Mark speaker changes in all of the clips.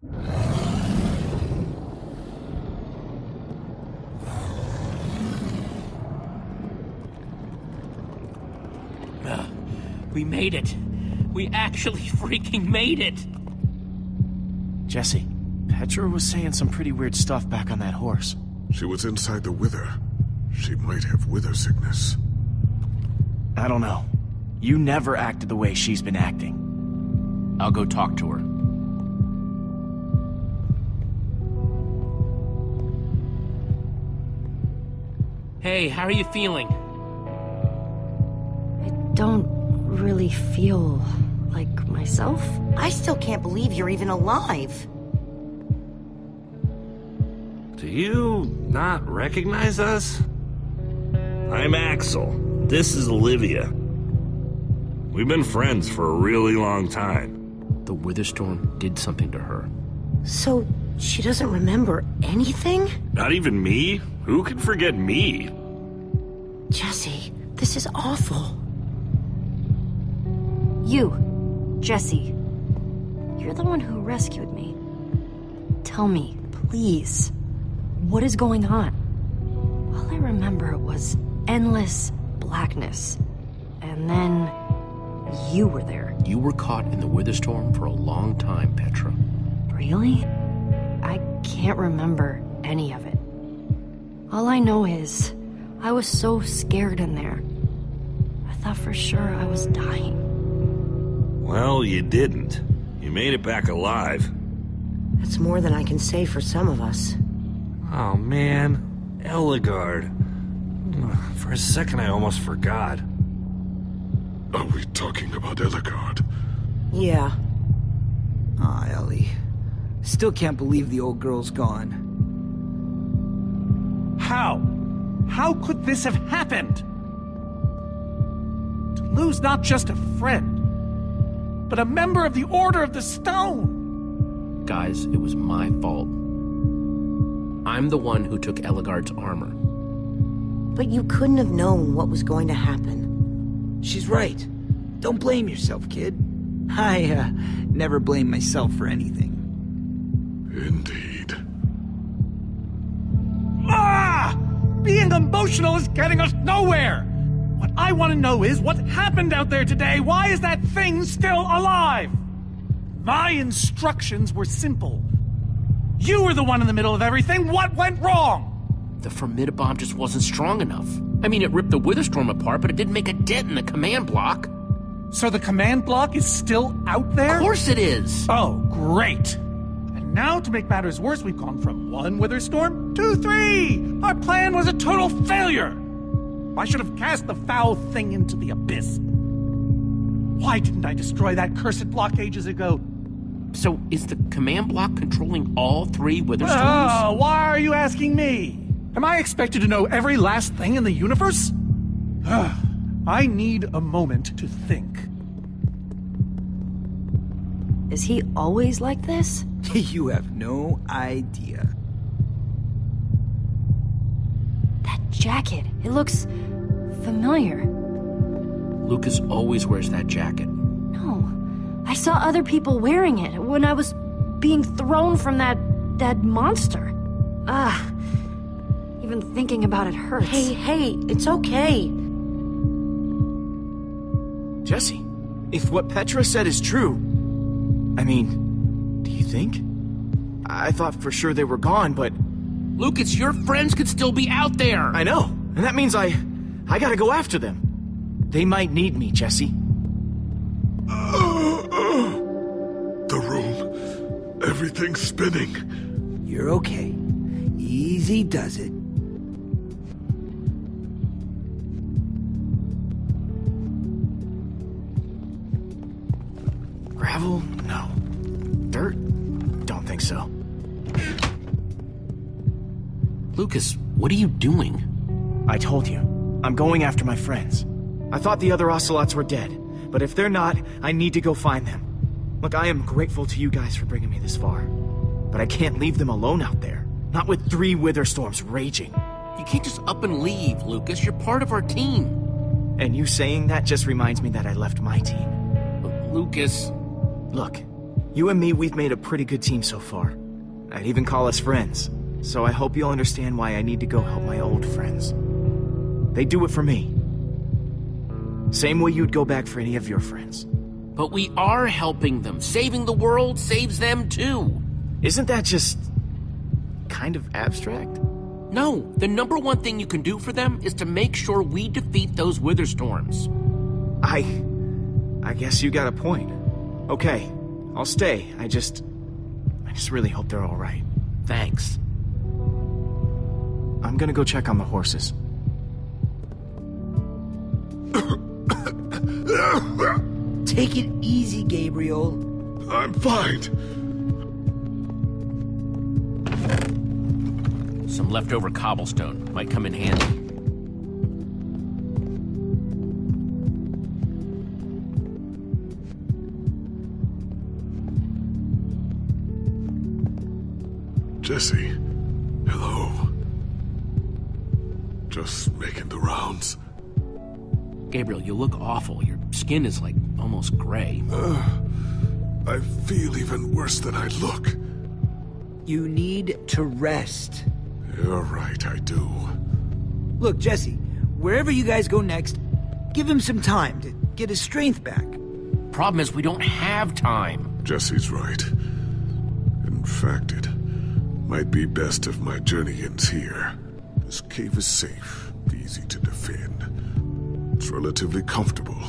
Speaker 1: We made it. We actually freaking made it.
Speaker 2: Jesse, Petra was saying some pretty weird stuff back on that horse.
Speaker 3: She was inside the wither. She might have wither sickness.
Speaker 2: I don't know. You never acted the way she's been acting.
Speaker 1: I'll go talk to her. Hey, how are you feeling?
Speaker 4: I don't really feel like myself.
Speaker 5: I still can't believe you're even alive.
Speaker 6: Do you not recognize us? I'm Axel. This is Olivia. We've been friends for a really long time.
Speaker 1: The Witherstorm did something to her.
Speaker 5: So, she doesn't remember anything?
Speaker 6: Not even me? Who can forget me?
Speaker 5: Jesse, this is awful.
Speaker 4: You, Jesse. You're the one who rescued me. Tell me, please, what is going on? All I remember was endless blackness. And then you were there.
Speaker 1: You were caught in the Witherstorm for a long time, Petra.
Speaker 4: Really? I can't remember any of it. All I know is I was so scared in there. I thought for sure I was dying.
Speaker 6: Well, you didn't. You made it back alive.
Speaker 5: That's more than I can say for some of us.
Speaker 6: Oh, man. Ellegaard. For a second, I almost forgot.
Speaker 3: Are we talking about Ellegaard?
Speaker 5: Yeah.
Speaker 7: Aw, Ellie. Still can't believe the old girl's gone.
Speaker 8: How? How could this have happened? To lose not just a friend, but a member of the Order of the Stone!
Speaker 1: Guys, it was my fault. I'm the one who took Ellegaard's armor.
Speaker 5: But you couldn't have known what was going to happen.
Speaker 7: She's right. Don't blame yourself, kid. I, never blame myself for anything.
Speaker 3: Indeed.
Speaker 8: Ah! Being emotional is getting us nowhere! What I want to know is what happened out there today. Why is that thing still alive? My instructions were simple. You were the one in the middle of everything. What went wrong?
Speaker 1: The Formidabomb just wasn't strong enough. I mean, it ripped the Witherstorm apart, but it didn't make a dent in the command block.
Speaker 8: So the command block is still out there?
Speaker 1: Of course it is!
Speaker 8: Oh, great. And now, to make matters worse, we've gone from 1 Witherstorm to 3! Our plan was a total failure! I should have cast the foul thing into the abyss. Why didn't I destroy that cursed block ages ago?
Speaker 1: So, is the command block controlling all 3 Witherstorms?
Speaker 8: Oh, why are you asking me? Am I expected to know every last thing in the universe? I need a moment to think.
Speaker 4: Is he always like this?
Speaker 7: You have no idea.
Speaker 4: That jacket, it looks familiar.
Speaker 1: Lucas always wears that jacket.
Speaker 4: No, I saw other people wearing it when I was being thrown from that monster. Even thinking about it hurts.
Speaker 5: Hey, it's okay.
Speaker 2: Jesse, if what Petra said is true, I mean, do you think? I thought for sure they were gone, but...
Speaker 1: Lucas, your friends could still be out there!
Speaker 2: I know, and that means I gotta go after them. They might need me, Jesse.
Speaker 3: The room. Everything's spinning.
Speaker 7: You're okay. Easy does it.
Speaker 2: Gravel? No. Dirt? Don't think so.
Speaker 1: Lucas, what are you doing?
Speaker 2: I told you. I'm going after my friends. I thought the other Ocelots were dead, but if they're not, I need to go find them. Look, I am grateful to you guys for bringing me this far, but I can't leave them alone out there. Not with 3 Witherstorms raging.
Speaker 1: You can't just up and leave, Lucas. You're part of our team.
Speaker 2: And you saying that just reminds me that I left my team.
Speaker 1: Lucas...
Speaker 2: Look, You and me, we've made a pretty good team so far. I'd even call us friends. So I hope you'll understand why I need to go help my old friends. They do it for me. Same way you'd go back for any of your friends.
Speaker 1: But we are helping them. Saving the world saves them too.
Speaker 2: Isn't that just kind of abstract?
Speaker 1: No, the number one thing you can do for them is to make sure we defeat those Witherstorms.
Speaker 2: I guess you got a point. Okay, I'll stay. I just really hope they're all right.
Speaker 1: Thanks.
Speaker 2: I'm gonna go check on the horses.
Speaker 7: Take it easy, Gabriel.
Speaker 3: I'm fine.
Speaker 1: Some leftover cobblestone might come in handy.
Speaker 3: Jesse, hello. Just making the rounds.
Speaker 1: Gabriel, you look awful. Your skin is like almost gray.
Speaker 3: I feel even worse than I look.
Speaker 7: You need to rest.
Speaker 3: You're right, I do.
Speaker 7: Look, Jesse, wherever you guys go next, give him some time to get his strength back.
Speaker 1: Problem is, we don't have time.
Speaker 3: Jesse's right. In fact, it might be best if my journey ends here. This cave is safe, easy to defend. It's relatively comfortable.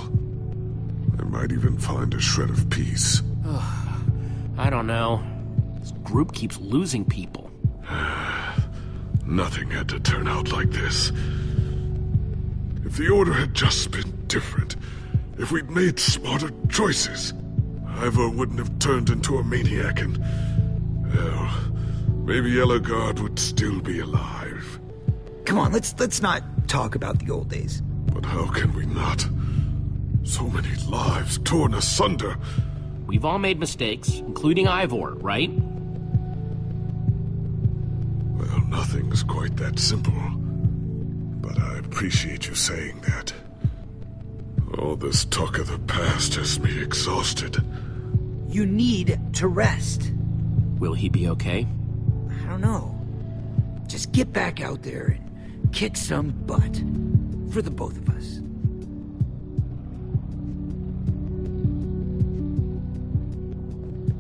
Speaker 3: I might even find a shred of peace.
Speaker 1: I don't know. This group keeps losing people.
Speaker 3: Nothing had to turn out like this. If the Order had just been different, if we'd made smarter choices, Ivor wouldn't have turned into a maniac and... well, maybe Ellegaard would still be alive.
Speaker 7: Come on, let's not talk about the old days.
Speaker 3: But how can we not? So many lives torn asunder.
Speaker 1: We've all made mistakes, including Ivor, right?
Speaker 3: Well, nothing's quite that simple. But I appreciate you saying that. All this talk of the past has me exhausted.
Speaker 7: You need to rest.
Speaker 1: Will he be okay?
Speaker 7: I don't know. Just get back out there and kick some butt. For the both of us.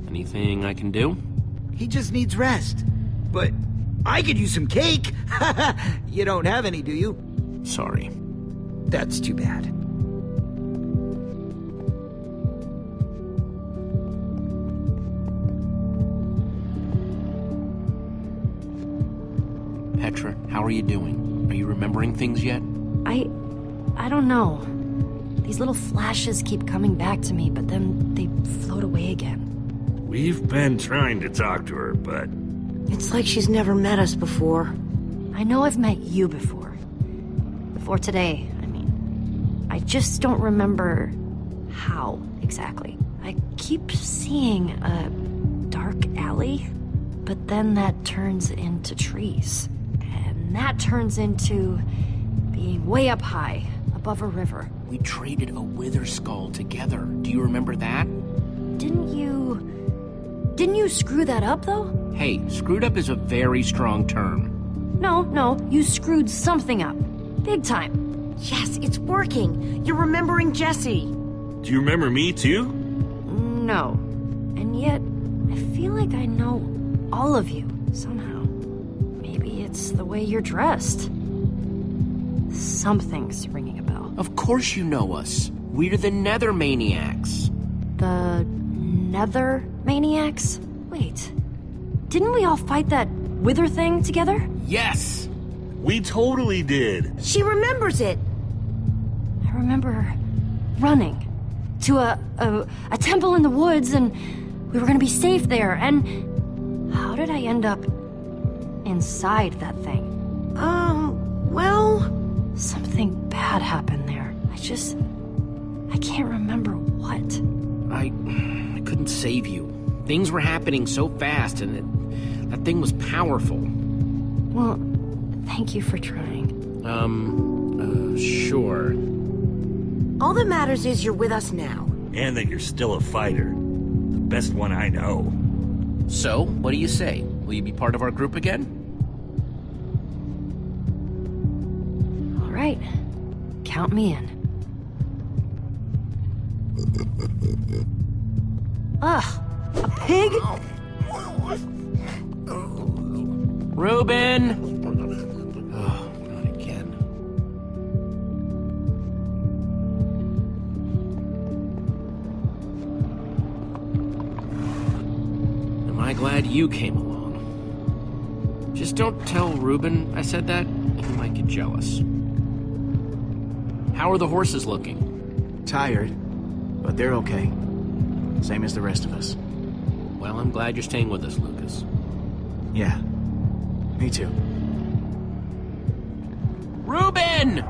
Speaker 1: Anything I can do?
Speaker 7: He just needs rest. But I could use some cake. You don't have any, do you?
Speaker 1: Sorry.
Speaker 7: That's too bad.
Speaker 1: Petra, how are you doing? Are you remembering things yet?
Speaker 4: I don't know. These little flashes keep coming back to me, but then they float away again.
Speaker 6: We've been trying to talk to her, but...
Speaker 5: It's like she's never met us before.
Speaker 4: I know I've met you before. Before today, I mean. I just don't remember how exactly. I keep seeing a dark alley, but then that turns into trees. And that turns into being way up high, above a river.
Speaker 1: We traded a wither skull together. Do you remember that?
Speaker 4: Didn't you screw that up, though?
Speaker 1: Hey, screwed up is a very strong term.
Speaker 4: No, you screwed something up. Big time.
Speaker 5: Yes, it's working. You're remembering Jesse.
Speaker 6: Do you remember me, too?
Speaker 4: No. And yet, I feel like I know all of you, somehow. Maybe it's the way you're dressed. Something's ringing a bell.
Speaker 1: Of course you know us. We're the Nether Maniacs.
Speaker 4: The Nether Maniacs? Wait. Didn't we all fight that wither thing together?
Speaker 1: Yes!
Speaker 6: We totally did.
Speaker 5: She remembers it.
Speaker 4: I remember running to a temple in the woods, and we were gonna be safe there, and how did I end up inside that thing?
Speaker 5: Well...
Speaker 4: Something bad happened there. I can't remember what.
Speaker 1: I couldn't save you. Things were happening so fast, and that thing was powerful.
Speaker 4: Well, thank you for trying.
Speaker 1: Sure.
Speaker 5: All that matters is you're with us now.
Speaker 6: And that you're still a fighter. The best one I know.
Speaker 1: So, what do you say? Will you be part of our group again?
Speaker 4: All right. Count me in. Ugh! A pig?
Speaker 1: Reuben! Oh, not again. Am I glad you came along? Just don't tell Reuben I said that. He might get jealous. How are the horses looking?
Speaker 2: Tired, but they're okay. Same as the rest of us.
Speaker 1: Well, I'm glad you're staying with us, Lucas.
Speaker 2: Yeah, me too.
Speaker 1: Reuben!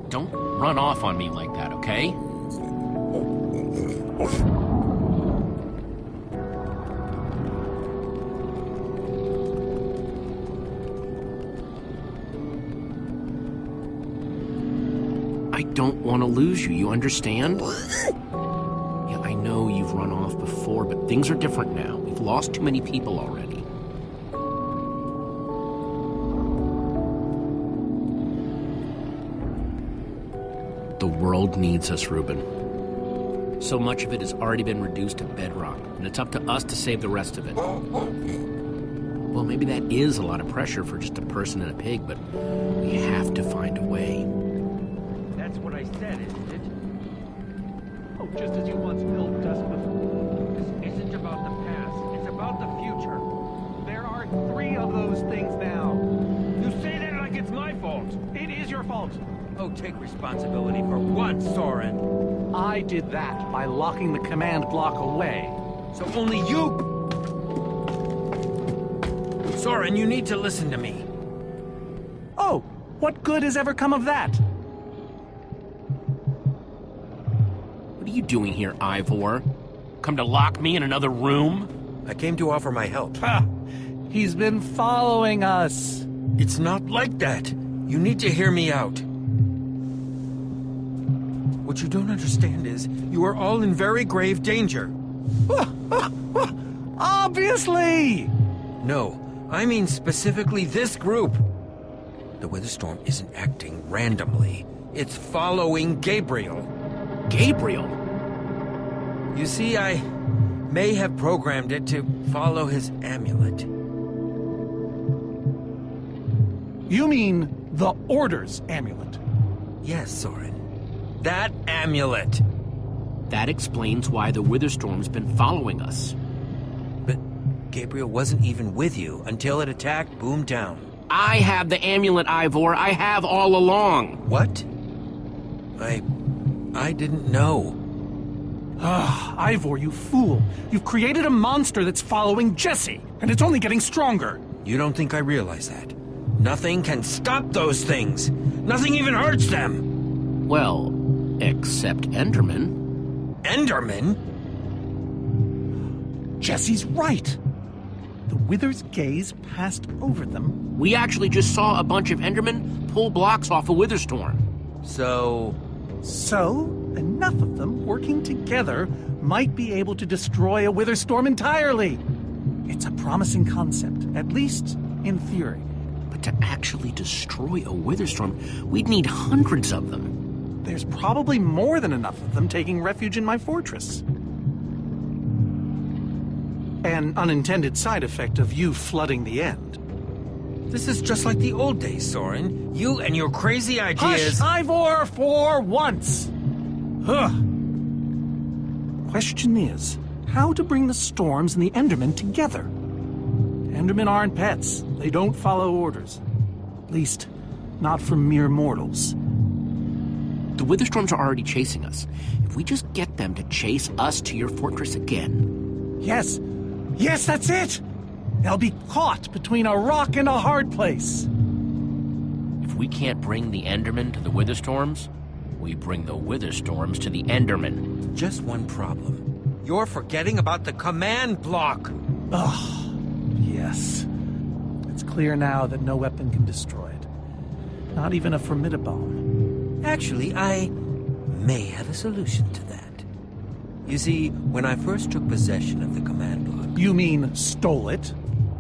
Speaker 1: Don't run off on me like that, okay? I don't want to lose you, you understand? Yeah, I know you've run off before, but things are different now. We've lost too many people already. The world needs us, Reuben. So much of it has already been reduced to bedrock, and it's up to us to save the rest of it. Well, maybe that is a lot of pressure for just a person and a pig, but we have to find a way.
Speaker 8: That's what I said, isn't it? Oh, just as you once built us before. This isn't about the past, it's about the future. There are 3 of those things now. You say that like it's my fault. It is your fault.
Speaker 7: Oh, take responsibility for what, Soren?
Speaker 8: I did that by locking the command block away.
Speaker 7: So only you... Soren, you need to listen to me.
Speaker 8: Oh, what good has ever come of that?
Speaker 1: What are you doing here, Ivor? Come to lock me in another room?
Speaker 9: I came to offer my help.
Speaker 8: Ha! He's been following us.
Speaker 7: It's not like that. You need to hear me out. What you don't understand is, you are all in very grave danger.
Speaker 8: Obviously!
Speaker 7: No, I mean specifically this group. The Witherstorm isn't acting randomly. It's following Gabriel.
Speaker 1: Gabriel?
Speaker 7: You see, I may have programmed it to follow his amulet.
Speaker 8: You mean the Order's amulet?
Speaker 7: Yes, Soren. That amulet.
Speaker 1: That explains why the Witherstorm's been following us.
Speaker 7: But Gabriel wasn't even with you until it attacked Boomtown.
Speaker 1: I have the amulet, Ivor. I have all along.
Speaker 7: What? I didn't know.
Speaker 8: Ah, Ivor, you fool. You've created a monster that's following Jesse, and it's only getting stronger.
Speaker 7: You don't think I realize that? Nothing can stop those things. Nothing even hurts them.
Speaker 1: Well, except Enderman.
Speaker 7: Enderman?
Speaker 8: Jesse's right. The Wither's gaze passed over them.
Speaker 1: We actually just saw a bunch of Endermen pull blocks off a Witherstorm.
Speaker 7: So,
Speaker 8: enough of them working together might be able to destroy a Witherstorm entirely. It's a promising concept, at least in theory.
Speaker 1: But to actually destroy a Witherstorm, we'd need hundreds of them.
Speaker 8: There's probably more than enough of them taking refuge in my fortress. An unintended side effect of you flooding the end.
Speaker 7: this is just like the old days, Soren. You and your crazy ideas...
Speaker 8: Hush, Ivor, for once! Huh. Question is, how to bring the Storms and the Endermen together? Endermen aren't pets. They don't follow orders. At least, not from mere mortals.
Speaker 1: The Witherstorms are already chasing us. If we just get them to chase us to your fortress again...
Speaker 8: Yes! Yes, that's it! They'll be caught between a rock and a hard place.
Speaker 1: If we can't bring the Endermen to the Witherstorms, we bring the Witherstorms to the Endermen.
Speaker 7: Just one problem. You're forgetting about the command block.
Speaker 8: Ugh, yes. It It's clear now that no weapon can destroy it. Not even a formidabone.
Speaker 7: Actually, I may have a solution to that. You see, when I first took possession of the command block...
Speaker 8: You mean stole it?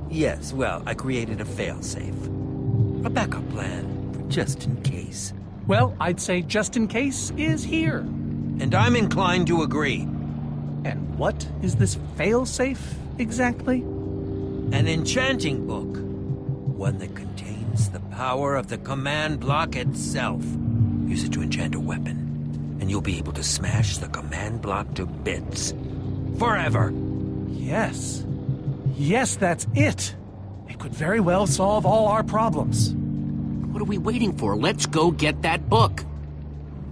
Speaker 7: Yes, well, I created a failsafe. A backup plan for just in case.
Speaker 8: Well, I'd say just in case is here.
Speaker 7: And I'm inclined to agree.
Speaker 8: And what is this failsafe exactly?
Speaker 7: An enchanting book. One that contains the power of the command block itself. Use it to enchant a weapon, and you'll be able to smash the command block to bits. Forever.
Speaker 8: Yes. Yes, that's it. It could very well solve all our problems.
Speaker 1: What are we waiting for? Let's go get that book.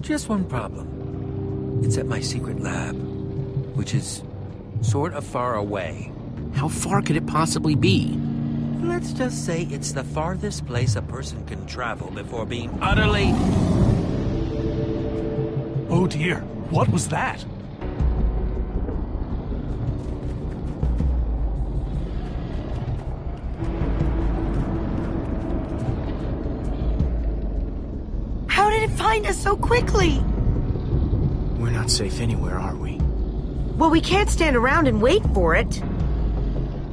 Speaker 7: Just one problem. It's at my secret lab, which is sort of far away.
Speaker 1: How far could it possibly be?
Speaker 7: Let's just say it's the farthest place a person can travel before being utterly...
Speaker 8: Oh dear, what was that?
Speaker 5: How did it find us so quickly?
Speaker 2: We're not safe anywhere, are we?
Speaker 5: Well, we can't stand around and wait for it.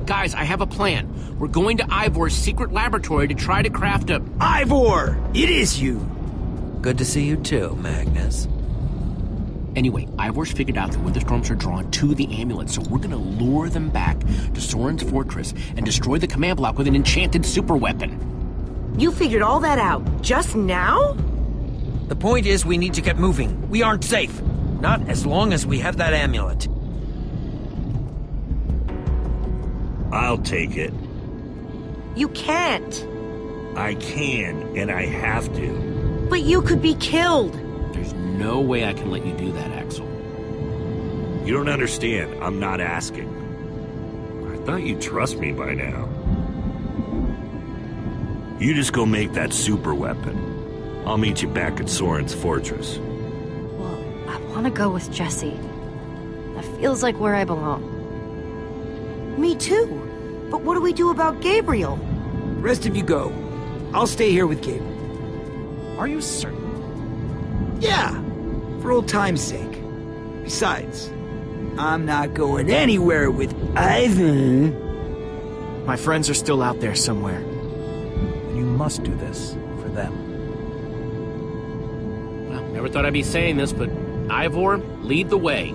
Speaker 1: Guys, I have a plan. We're going to Ivor's secret laboratory to try to craft a...
Speaker 10: Ivor! It is you!
Speaker 7: Good to see you too, Magnus.
Speaker 1: Anyway, Ivor's figured out that Witherstorms are drawn to the amulet, so we're gonna lure them back to Soren's fortress and destroy the command block with an enchanted superweapon.
Speaker 5: You figured all that out just now?
Speaker 7: The point is we need to get moving. We aren't safe. Not as long as we have that amulet.
Speaker 6: I'll take it.
Speaker 5: You can't.
Speaker 6: I can, and I have to.
Speaker 5: But you could be killed.
Speaker 1: There's no way I can let you do that, Axel.
Speaker 6: You don't understand. I'm not asking. I thought you'd trust me by now. You just go make that super weapon. I'll meet you back at Soren's fortress.
Speaker 4: Well, I want to go with Jesse. That feels like where I belong.
Speaker 5: Me too. But what do we do about Gabriel?
Speaker 10: Rest of you go. I'll stay here with Gabriel.
Speaker 8: Are you certain?
Speaker 10: Yeah, for old time's sake. Besides, I'm not going anywhere with Ivan.
Speaker 2: My friends are still out there somewhere.
Speaker 8: You must do this for them.
Speaker 1: Well, never thought I'd be saying this, but Ivor, lead the way.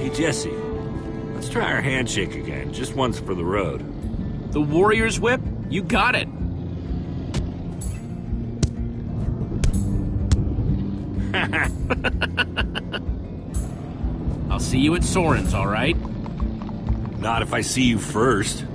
Speaker 6: Hey, Jesse. Let's try our handshake again, just once for the road.
Speaker 1: The Warrior's Whip? You got it. I'll see you at Soren's, all right?
Speaker 6: Not if I see you first.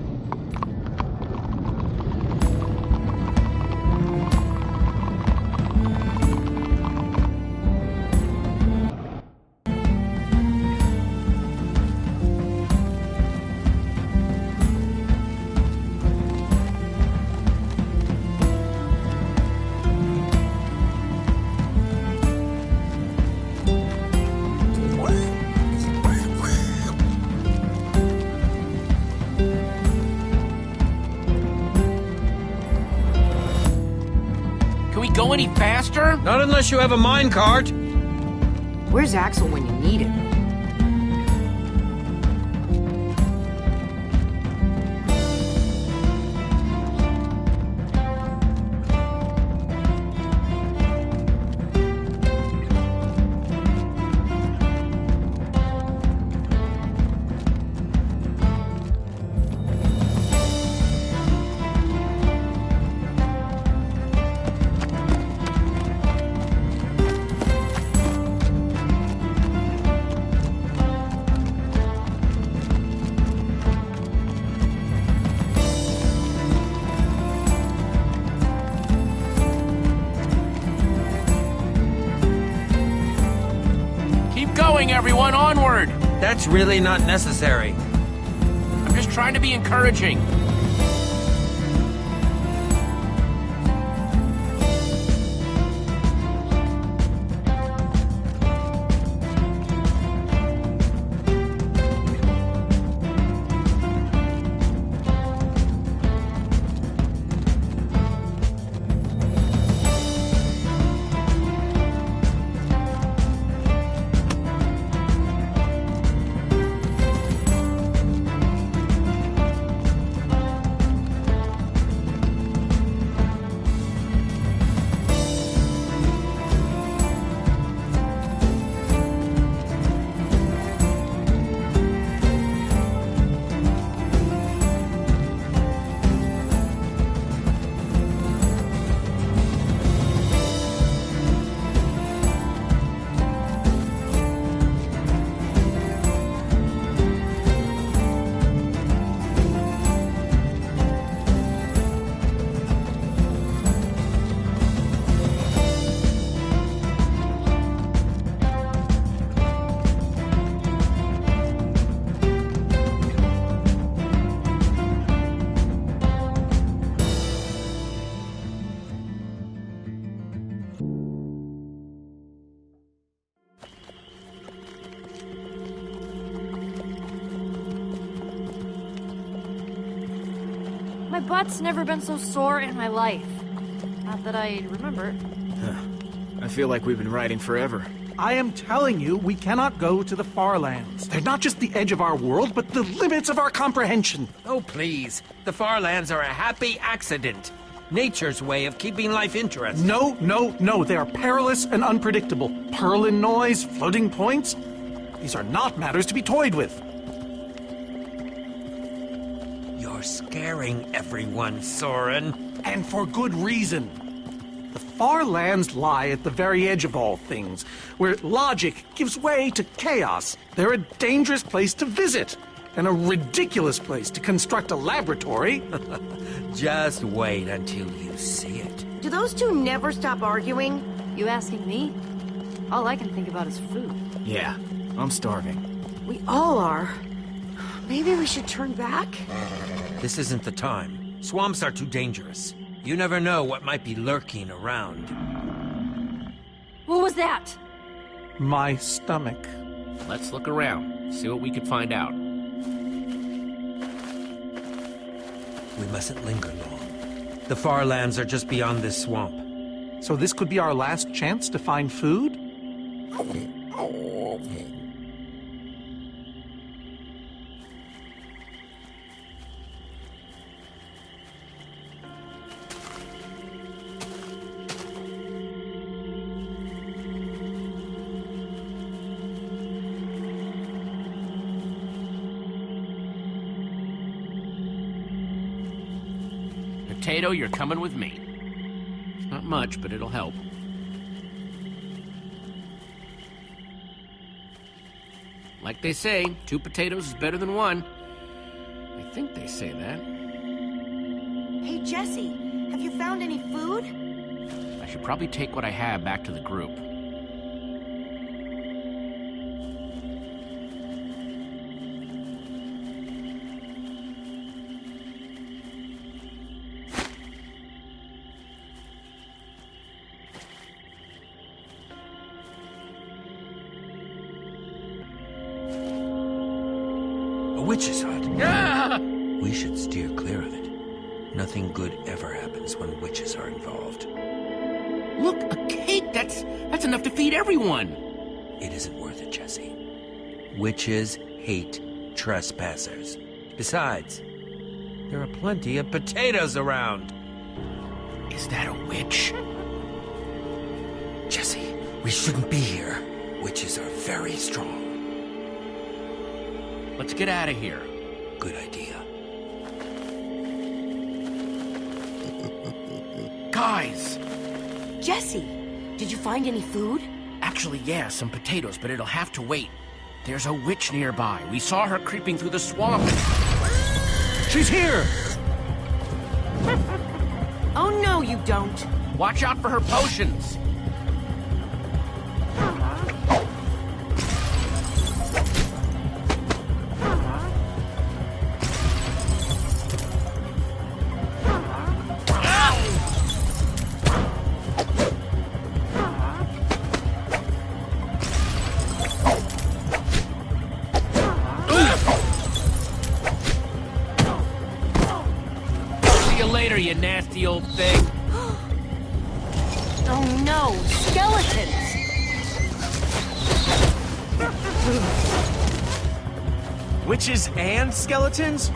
Speaker 1: Go any faster?
Speaker 7: Not unless you have a minecart.
Speaker 5: Where's Axel when you need him?
Speaker 1: Everyone, onward!
Speaker 7: That's really not necessary.
Speaker 1: I'm just trying to be encouraging.
Speaker 4: My butt's never been so sore in my life. Not that I remember.
Speaker 2: I feel like we've been riding forever.
Speaker 8: I am telling you, we cannot go to the far lands. They're not just the edge of our world, but the limits of our comprehension.
Speaker 7: Oh, please. The far lands are a happy accident. Nature's way of keeping life interesting.
Speaker 8: No, no, no. They are perilous and unpredictable. Purlin noise, floating points. These are not matters to be toyed with.
Speaker 7: You're scaring everyone, Soren.
Speaker 8: And for good reason. The far lands lie at the very edge of all things, where logic gives way to chaos. They're a dangerous place to visit, and a ridiculous place to construct a laboratory.
Speaker 7: Just wait until you see it.
Speaker 5: Do those two never stop arguing?
Speaker 4: You asking me? All I can think about is food.
Speaker 2: Yeah, I'm starving.
Speaker 5: We all are. Maybe we should turn back?
Speaker 7: This isn't the time. Swamps are too dangerous. You never know what might be lurking around.
Speaker 4: What was that?
Speaker 8: My stomach.
Speaker 1: Let's look around, see what we can find out.
Speaker 7: We mustn't linger long. The far lands are just beyond this swamp.
Speaker 8: So this could be our last chance to find food?
Speaker 1: Potato, you're coming with me. It's not much, but it'll help. Like they say, 2 potatoes is better than 1. I think they say that.
Speaker 5: Hey, Jesse, have you found any food?
Speaker 1: I should probably take what I have back to the group.
Speaker 7: Witch's hut.
Speaker 1: Ah!
Speaker 7: We should steer clear of it. Nothing good ever happens when witches are involved.
Speaker 1: Look, a cake! That's enough to feed everyone!
Speaker 7: It isn't worth it, Jesse. Witches hate trespassers. Besides, there are plenty of potatoes around.
Speaker 1: Is that a witch?
Speaker 7: Jesse, we shouldn't be here. Witches are very strong.
Speaker 1: Let's get out of here.
Speaker 7: Good idea.
Speaker 1: Guys!
Speaker 5: Jesse, did you find any food?
Speaker 1: Actually, yeah, some potatoes, but it'll have to wait. There's a witch nearby. We saw her creeping through the swamp.
Speaker 8: She's here!
Speaker 5: Oh, no, you don't.
Speaker 1: Watch out for her potions. Later, you nasty old thing.
Speaker 4: Oh no, skeletons!
Speaker 2: Witches and skeletons?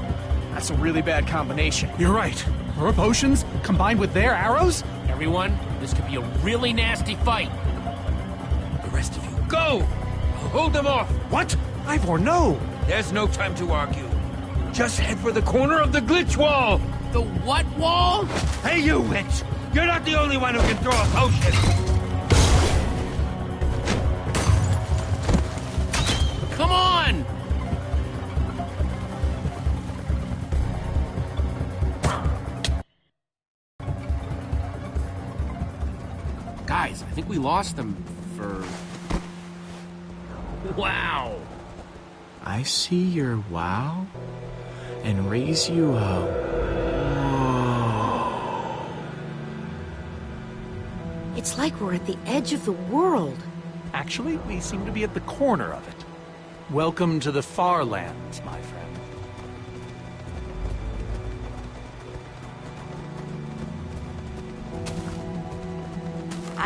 Speaker 2: That's a really bad combination.
Speaker 8: You're right. Her potions combined with their arrows?
Speaker 1: Everyone, this could be a really nasty fight.
Speaker 7: The rest of you, go! I'll hold them off.
Speaker 8: What? Ivor, no!
Speaker 7: There's no time to argue. Just head for the corner of the glitch wall.
Speaker 1: The what wall?
Speaker 7: Hey, you witch! You're not the only one who can throw a potion!
Speaker 1: Come on! Guys, I think we lost them for... Wow!
Speaker 2: I see your wow and raise you up.
Speaker 5: It's like we're at the edge of the world.
Speaker 8: Actually, we seem to be at the corner of it. Welcome to the far lands, my friend.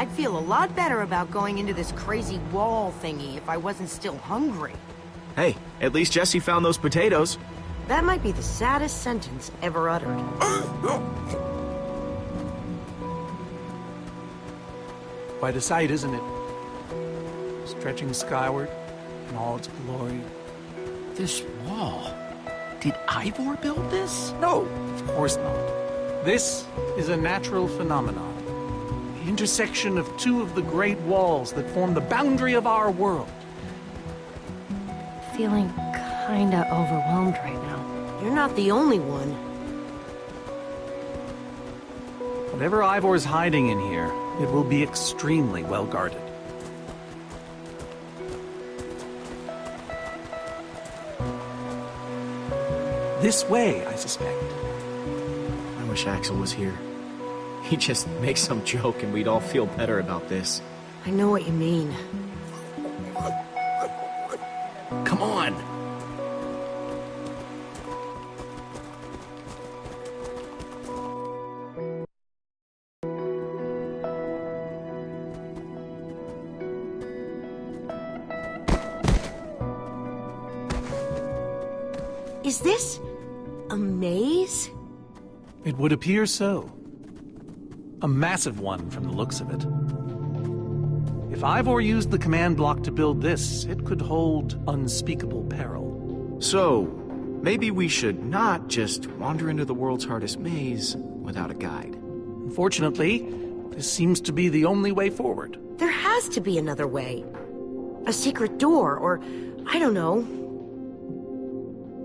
Speaker 5: I'd feel a lot better about going into this crazy wall thingy if I wasn't still hungry.
Speaker 2: Hey, at least Jesse found those potatoes.
Speaker 5: That might be the saddest sentence ever uttered.
Speaker 8: Quite a sight, isn't it? Stretching skyward in all its glory.
Speaker 1: This wall. Did Ivor build this?
Speaker 8: No, of course not. This is a natural phenomenon. The intersection of two of the great walls that form the boundary of our world.
Speaker 4: Feeling kinda overwhelmed right now.
Speaker 5: You're not the only one.
Speaker 8: Whatever Ivor's hiding in here, it will be extremely well guarded. This way, I suspect.
Speaker 2: I wish Axel was here. He'd just make some joke and we'd all feel better about this.
Speaker 5: I know what you mean.
Speaker 1: Come on.
Speaker 5: Is this a maze?
Speaker 8: It would appear so. A massive one from the looks of it. If Ivor used the command block to build this, it could hold unspeakable peril.
Speaker 2: So, maybe we should not just wander into the world's hardest maze without a guide.
Speaker 8: Unfortunately, this seems to be the only way forward.
Speaker 5: There has to be another way. A secret door, or I don't know.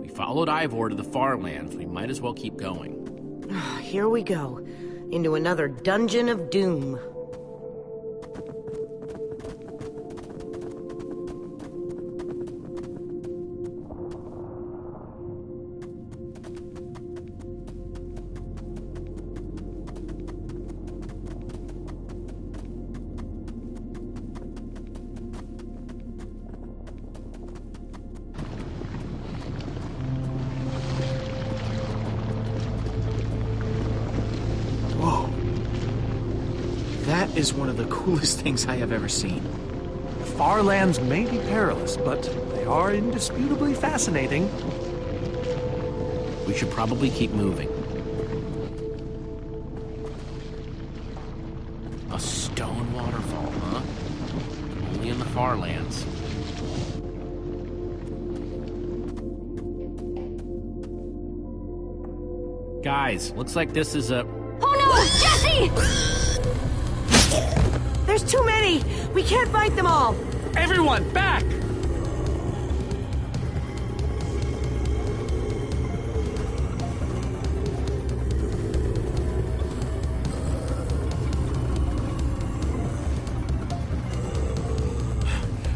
Speaker 1: We followed Ivor to the far lands. We might as well keep going.
Speaker 5: Here we go. Into another dungeon of doom.
Speaker 2: That is one of the coolest things I have ever seen.
Speaker 8: The far lands may be perilous, but they are indisputably fascinating.
Speaker 1: We should probably keep moving. A stone waterfall, huh? Only in the far lands. Guys, looks like this is a...
Speaker 4: Oh no! Jesse!
Speaker 5: There's too many! We can't fight them all!
Speaker 8: Everyone, back!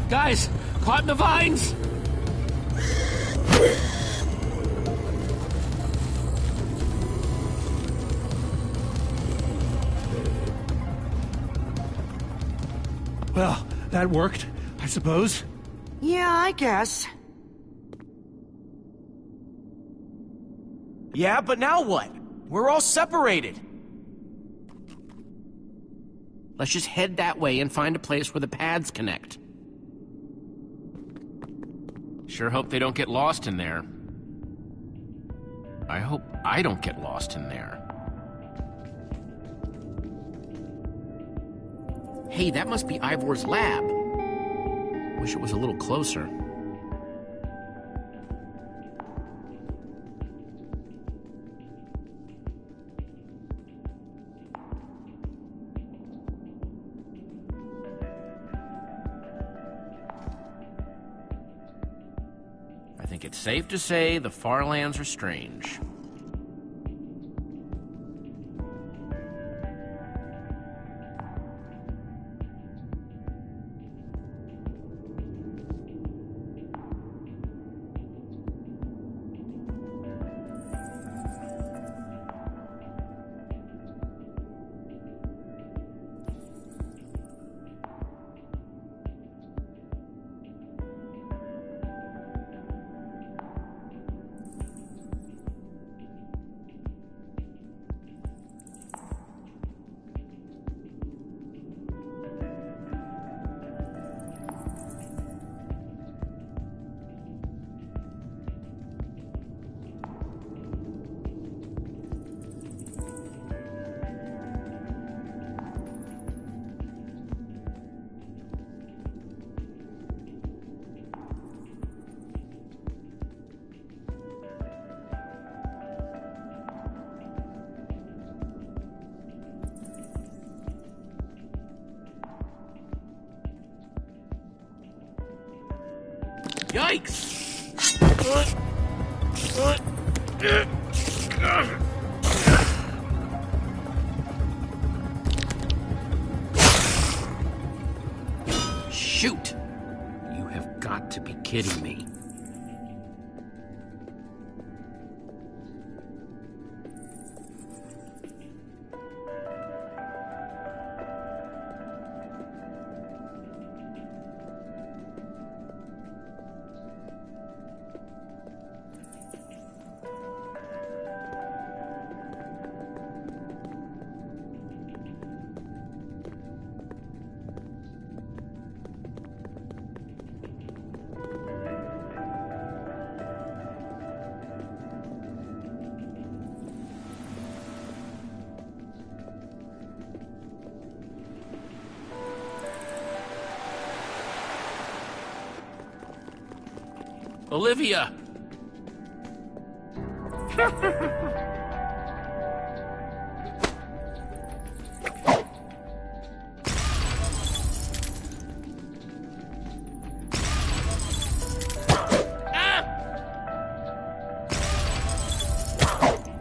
Speaker 1: Guys, caught in the vines!
Speaker 8: Well, that worked, I suppose.
Speaker 5: Yeah, I guess.
Speaker 2: Yeah, but now what? We're all separated.
Speaker 1: Let's just head that way and find a place where the paths connect. Sure hope they don't get lost in there. I hope I don't get lost in there. Hey, that must be Ivor's lab. Wish it was a little closer. I think it's safe to say the far lands are strange. Yikes! Shoot! You have got to be kidding me. Olivia!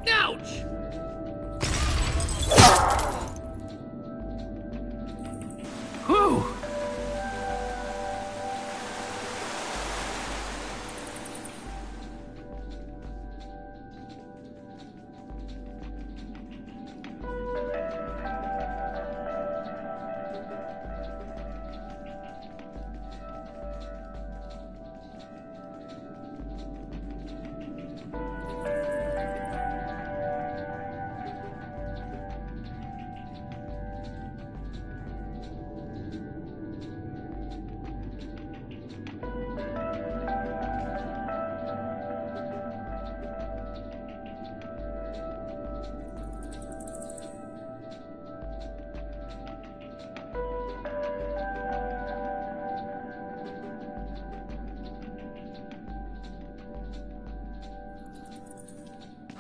Speaker 1: Ouch! Whew!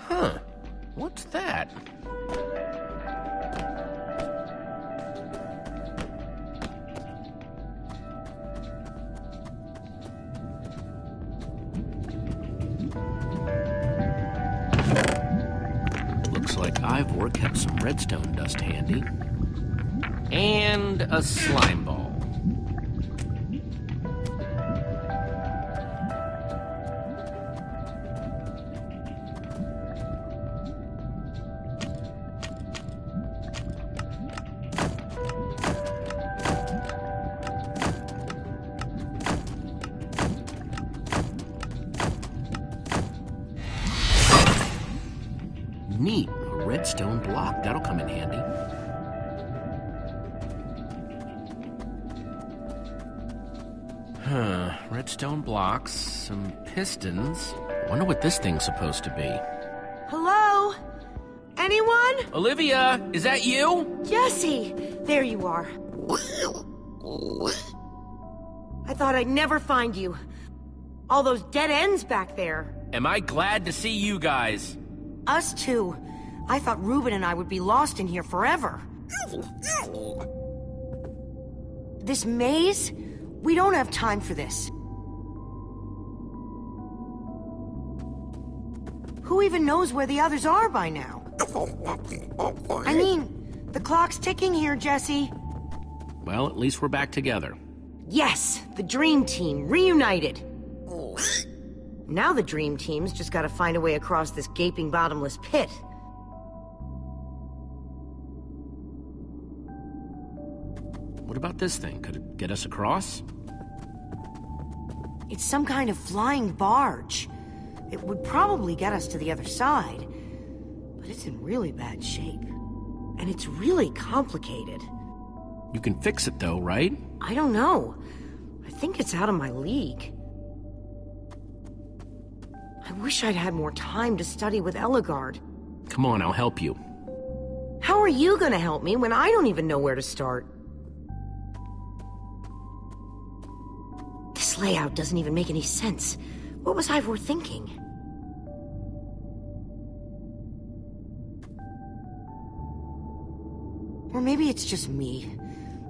Speaker 1: Huh. What's that? Looks like Ivor kept some redstone dust handy. And a slime ball. Neat. A redstone block. That'll come in handy. Huh. Redstone blocks, some pistons. Wonder what this thing's supposed to be.
Speaker 5: Hello? Anyone?
Speaker 1: Olivia, is that you?
Speaker 5: Jesse! There you are. I thought I'd never find you. All those dead ends back there.
Speaker 1: Am I glad to see you guys?
Speaker 5: Us too. I thought Reuben and I would be lost in here forever. This maze? We don't have time for this. Who even knows where the others are by now? I mean, the clock's ticking here, Jesse.
Speaker 1: Well, at least we're back together.
Speaker 5: Yes, the Dream Team, reunited. Now the Dream Team's just gotta find a way across this gaping bottomless pit.
Speaker 1: What about this thing? Could it get us across?
Speaker 5: It's some kind of flying barge. It would probably get us to the other side. But it's in really bad shape. And it's really complicated.
Speaker 1: You can fix it though, right?
Speaker 5: I don't know. I think it's out of my league. I wish I'd had more time to study with Ellegaard.
Speaker 1: Come on, I'll help you.
Speaker 5: How are you gonna help me when I don't even know where to start? This layout doesn't even make any sense. What was Ivor thinking? Or maybe it's just me.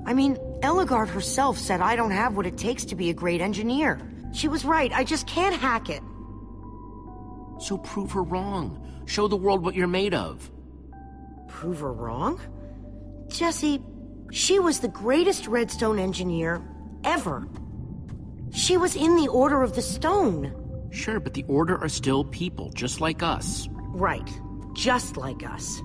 Speaker 5: I mean, Ellegaard herself said I don't have what it takes to be a great engineer. She was right, I just can't hack it.
Speaker 1: So prove her wrong. Show the world what you're made of.
Speaker 5: Prove her wrong? Jesse, she was the greatest Redstone engineer ever. She was in the Order of the Stone.
Speaker 1: Sure, but the Order are still people, just like us.
Speaker 5: Right, just like us.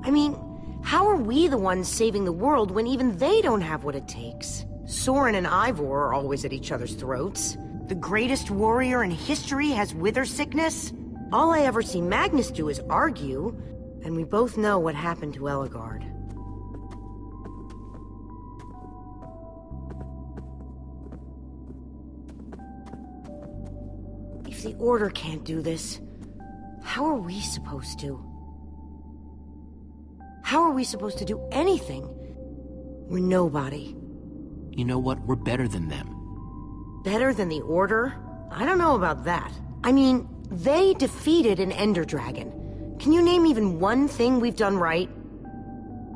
Speaker 5: I mean, how are we the ones saving the world when even they don't have what it takes? Soren and Ivor are always at each other's throats. The greatest warrior in history has wither sickness. All I ever see Magnus do is argue, and we both know what happened to Ellegaard. If the Order can't do this, how are we supposed to? How are we supposed to do anything? We're nobody.
Speaker 1: You know what? We're better than them.
Speaker 5: Better than the Order? I don't know about that. I mean, they defeated an Ender Dragon. Can you name even one thing we've done right?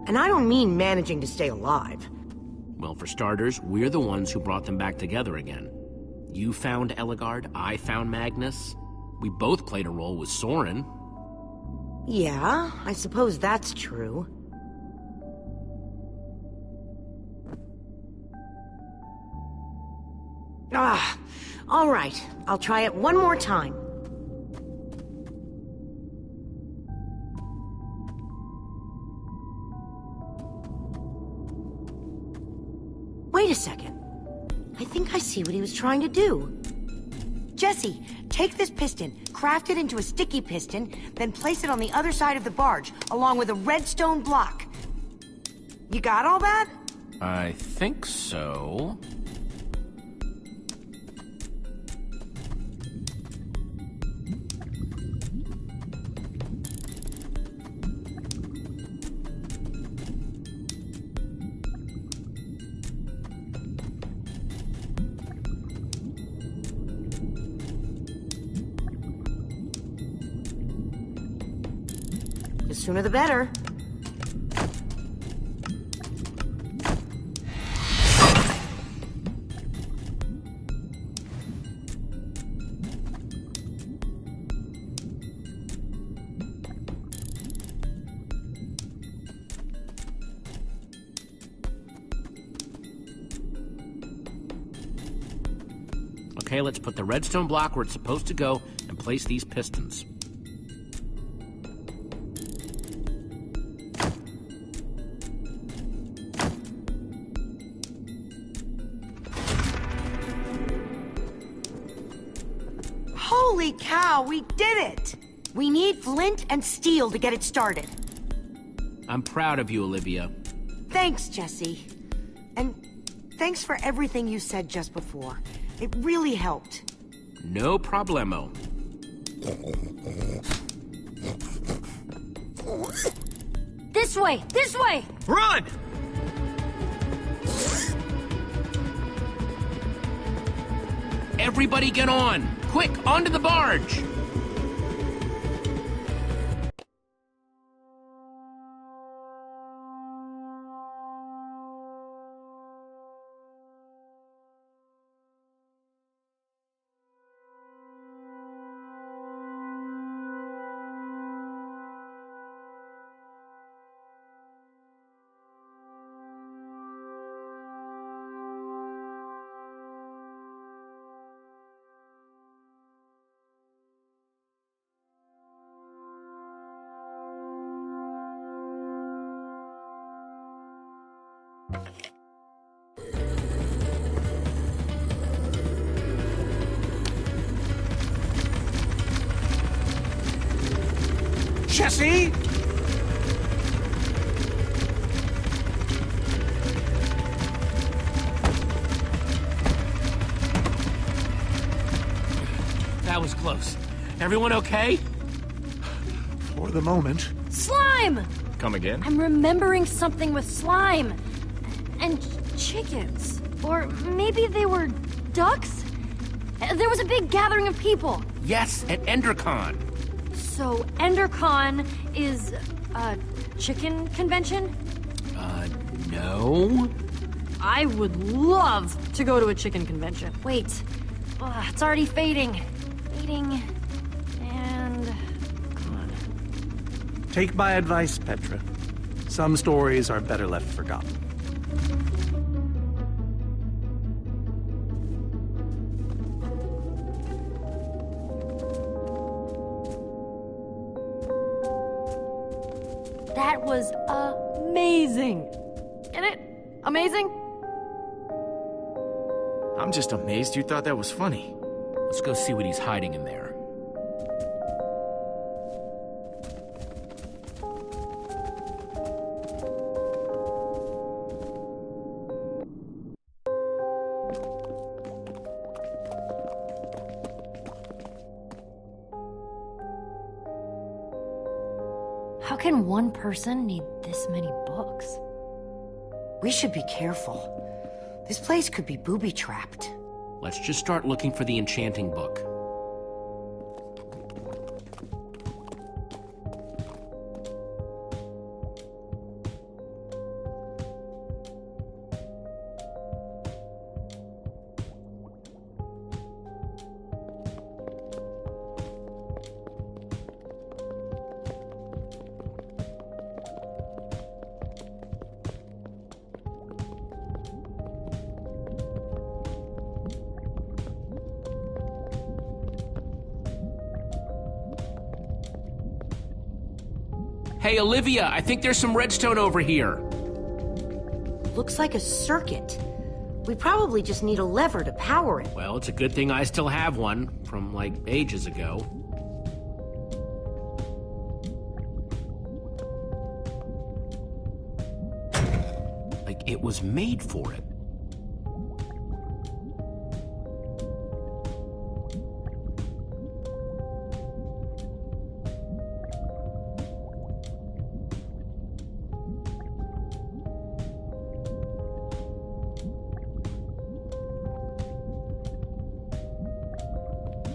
Speaker 5: And I don't mean managing to stay alive.
Speaker 1: Well, for starters, we're the ones who brought them back together again. You found Ellegaard, I found Magnus. We both played a role with Soren.
Speaker 5: Yeah, I suppose that's true. All right. I'll try it one more time. Wait a second. I think I see what he was trying to do. Jesse, take this piston, craft it into a sticky piston, then place it on the other side of the barge, along with a redstone block. You got all that?
Speaker 1: I think so.
Speaker 5: The sooner the better.
Speaker 1: Okay, let's put the redstone block where it's supposed to go and place these pistons.
Speaker 5: Holy cow, we did it! We need flint and steel to get it started.
Speaker 1: I'm proud of you, Olivia.
Speaker 5: Thanks, Jesse. And thanks for everything you said just before. It really helped.
Speaker 1: No problemo.
Speaker 4: This way! This way!
Speaker 2: Run!
Speaker 1: Everybody get on! Quick, onto the barge!
Speaker 8: Jesse!
Speaker 1: That was close. Everyone okay?
Speaker 8: For the moment.
Speaker 4: Slime!
Speaker 2: Come again?
Speaker 4: I'm remembering something with slime. And chickens. Or maybe they were ducks? There was a big gathering of people.
Speaker 1: Yes, at EnderCon.
Speaker 4: So EnderCon is a chicken convention?
Speaker 1: No.
Speaker 4: I would love to go to a chicken convention. Wait, It's already fading. Fading. And... gone.
Speaker 8: Take my advice, Petra. Some stories are better left forgotten.
Speaker 4: That was amazing. Get it? Amazing?
Speaker 2: I'm just amazed you thought that was funny.
Speaker 1: Let's go see what he's hiding in there.
Speaker 4: How can one person need this many books?
Speaker 5: We should be careful. This place could be booby-trapped.
Speaker 1: Let's just start looking for the enchanting book. Hey, Olivia, I think there's some redstone over here.
Speaker 5: Looks like a circuit. We probably just need a lever to power it.
Speaker 1: Well, it's a good thing I still have one from, like, ages ago. Like, it was made for it.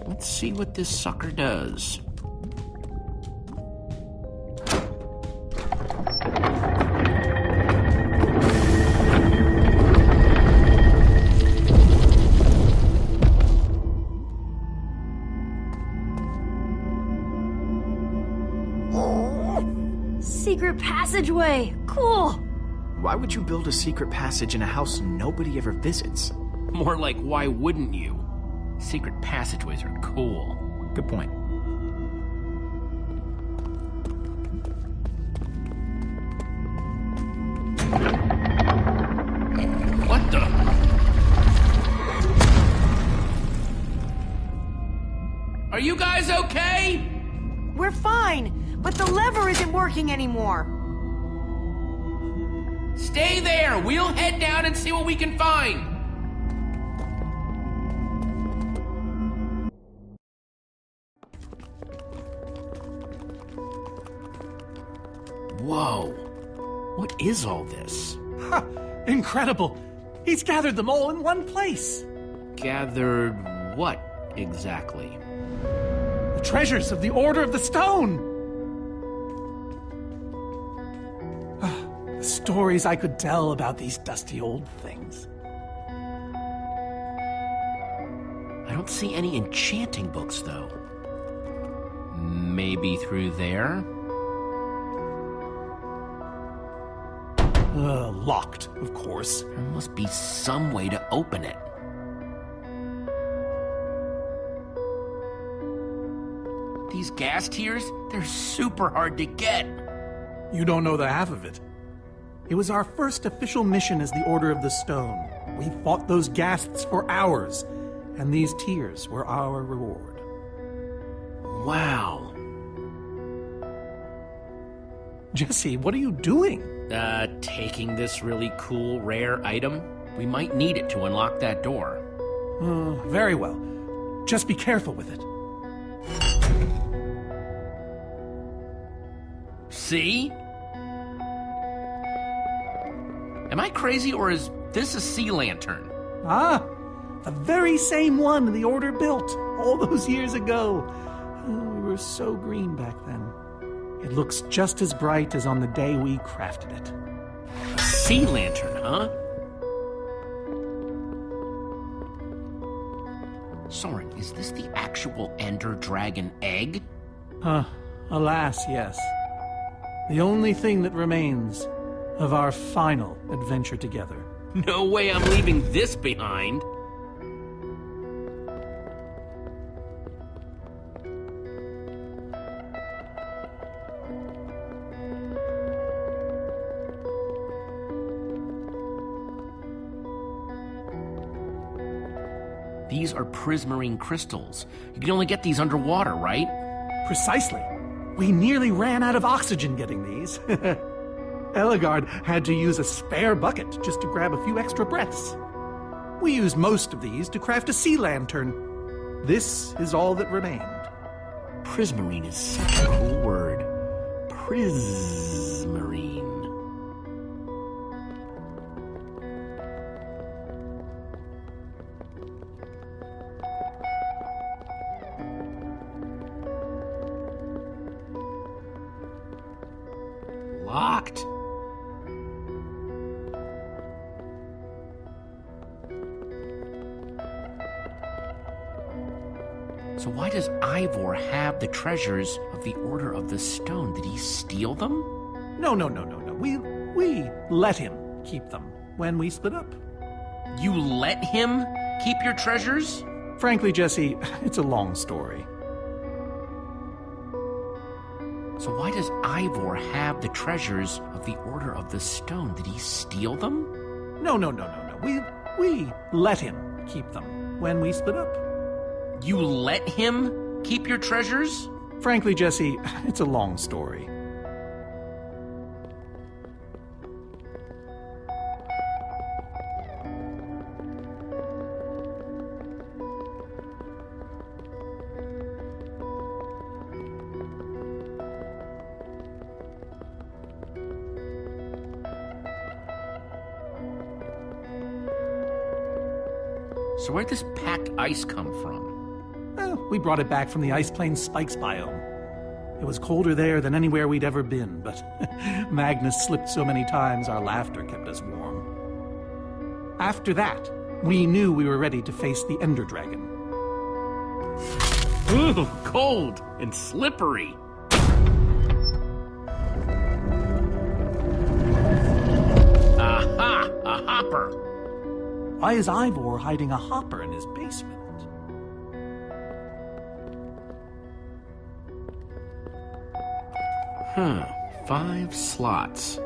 Speaker 1: Let's see what this sucker does.
Speaker 4: Secret passageway! Cool!
Speaker 2: Why would you build a secret passage in a house nobody ever visits?
Speaker 1: More like, why wouldn't you? Secret passageways are cool.
Speaker 2: Good point.
Speaker 1: What the? Are you guys okay?
Speaker 5: We're fine, but the lever isn't working anymore.
Speaker 1: Stay there! We'll head down and see what we can find! Whoa. What is all this?
Speaker 8: Ha! Incredible! He's gathered them all in one place.
Speaker 1: Gathered what, exactly?
Speaker 8: The treasures of the Order of the Stone! The stories I could tell about these dusty old things.
Speaker 1: I don't see any enchanting books, though. Maybe through there?
Speaker 8: Locked, of course.
Speaker 1: There must be some way to open it. These gas tiers, they're super hard to get.
Speaker 8: You don't know the half of it. It was our first official mission as the Order of the Stone. We fought those ghasts for hours, and these tears were our reward.
Speaker 1: Wow.
Speaker 8: Jesse, what are you doing?
Speaker 1: Taking this really cool, rare item. We might need it to unlock that door.
Speaker 8: Very well. Just be careful with it.
Speaker 1: See? Am I crazy, or is this a sea lantern?
Speaker 8: Ah, the very same one the Order built all those years ago. We were so green back then. It looks just as bright as on the day we crafted it.
Speaker 1: A sea lantern, huh? Soren, is this the actual Ender Dragon egg?
Speaker 8: Alas, yes. The only thing that remains of our final adventure together.
Speaker 1: No way I'm leaving this behind. These are prismarine crystals. You can only get these underwater, right?
Speaker 8: Precisely. We nearly ran out of oxygen getting these. Ellegaard had to use a spare bucket just to grab a few extra breaths. We used most of these to craft a sea lantern. This is all that remained.
Speaker 1: Prismarine is such a cool word. Prismarine. Locked. So why does Ivor have the treasures of the Order of the Stone? Did he steal them?
Speaker 8: No. We let him keep them when we split up.
Speaker 1: You let him keep your treasures?
Speaker 8: Frankly, Jesse, it's a long story.
Speaker 1: So why does Ivor have the treasures of the Order of the Stone? Did he steal them?
Speaker 8: No. We let him keep them when we split up.
Speaker 1: You let him keep your treasures?
Speaker 8: Frankly, Jesse, it's a long story.
Speaker 1: So where'd this packed ice come from?
Speaker 8: We brought it back from the Ice Plains Spikes biome. It was colder there than anywhere we'd ever been, but Magnus slipped so many times our laughter kept us warm. After that, we knew we were ready to face the Ender Dragon.
Speaker 1: Ooh, cold and slippery. Aha! A hopper!
Speaker 8: Why is Ivor hiding a hopper in his basement?
Speaker 1: 5 slots.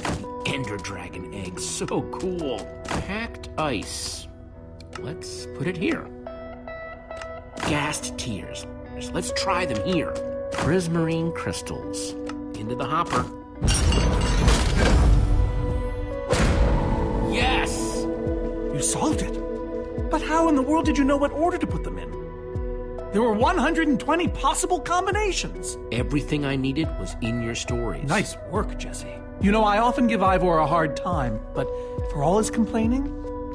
Speaker 1: The Ender Dragon egg, so cool. Packed ice. Let's put it here. Gassed tears. Let's try them here. Prismarine crystals. Into the hopper. Yes!
Speaker 8: You solved it. But how in the world did you know what order to put them in? There were 120 possible combinations.
Speaker 1: Everything I needed was in your stories.
Speaker 8: Nice work, Jesse. You know, I often give Ivor a hard time, but for all his complaining,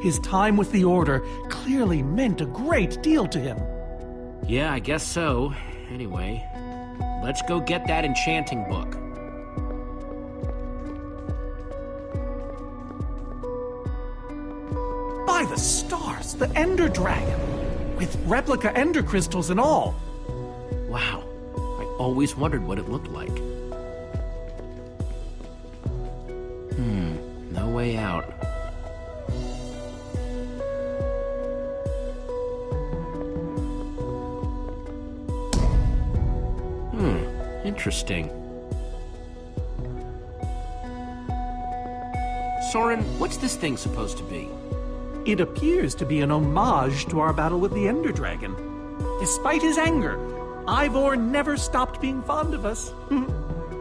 Speaker 8: his time with the Order clearly meant a great deal to him.
Speaker 1: Yeah, I guess so. Anyway, let's go get that enchanting book.
Speaker 8: By the stars, the Ender Dragon! With replica Ender crystals and all.
Speaker 1: Wow, I always wondered what it looked like. No way out. Interesting. Soren, what's this thing supposed to be?
Speaker 8: It appears to be an homage to our battle with the Ender Dragon. Despite his anger, Ivor never stopped being fond of us.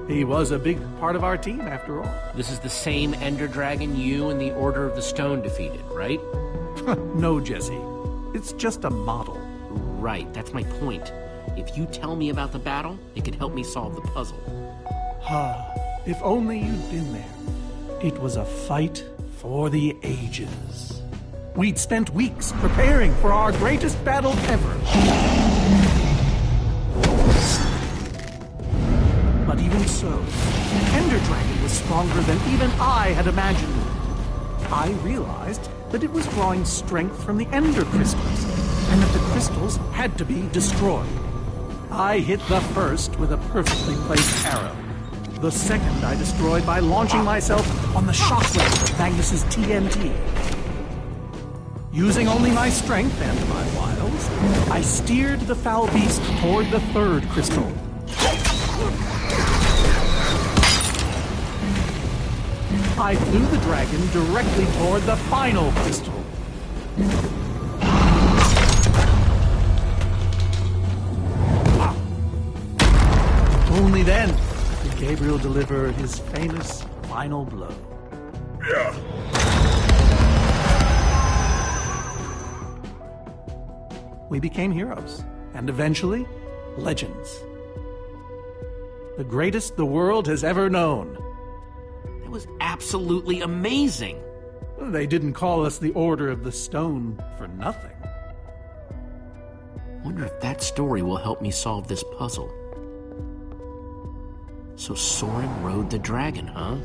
Speaker 8: He was a big part of our team, after all.
Speaker 1: This is the same Ender Dragon you and the Order of the Stone defeated, right?
Speaker 8: No, Jesse. It's just a model.
Speaker 1: Right, that's my point. If you tell me about the battle, it could help me solve the puzzle.
Speaker 8: If only you'd been there. It was a fight for the ages. We'd spent weeks preparing for our greatest battle ever. But even so, Ender Dragon was stronger than even I had imagined. I realized that it was drawing strength from the Ender crystals, and that the crystals had to be destroyed. I hit the first with a perfectly placed arrow. The second I destroyed by launching myself on the shockwave of Magnus's TNT. Using only my strength and my wiles, I steered the foul beast toward the third crystal. I flew the dragon directly toward the final crystal. Only then did Gabriel deliver his famous final blow.
Speaker 3: Yeah.
Speaker 8: We became heroes, and eventually, legends. The greatest the world has ever known.
Speaker 1: It was absolutely amazing.
Speaker 8: They didn't call us the Order of the Stone for nothing.
Speaker 1: Wonder if that story will help me solve this puzzle. So Soren rode the dragon, huh?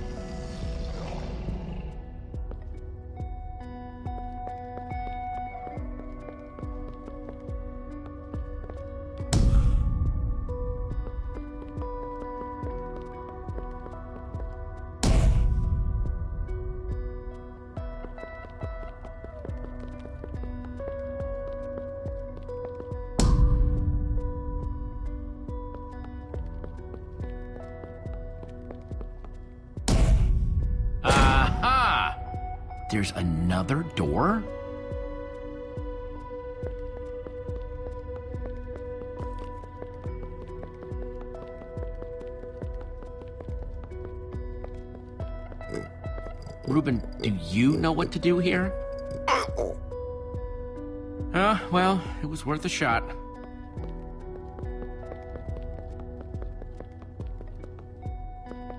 Speaker 1: There's another door? Reuben, do you know what to do here? Well, it was worth a shot.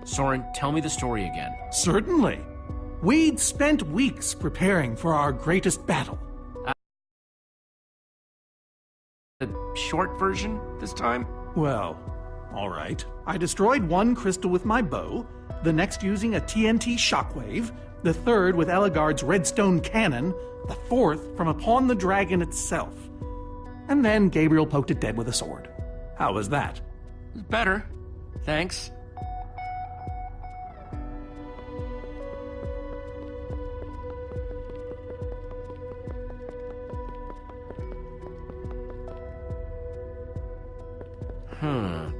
Speaker 1: Soren, tell me the story again.
Speaker 8: Certainly. We'd spent weeks preparing for our greatest battle.
Speaker 1: The short version this time?
Speaker 8: Well, all right. I destroyed one crystal with my bow, the next using a TNT shockwave, the third with Ellegaard's redstone cannon, the fourth from upon the dragon itself. And then Gabriel poked it dead with a sword. How was that?
Speaker 1: Better. Thanks.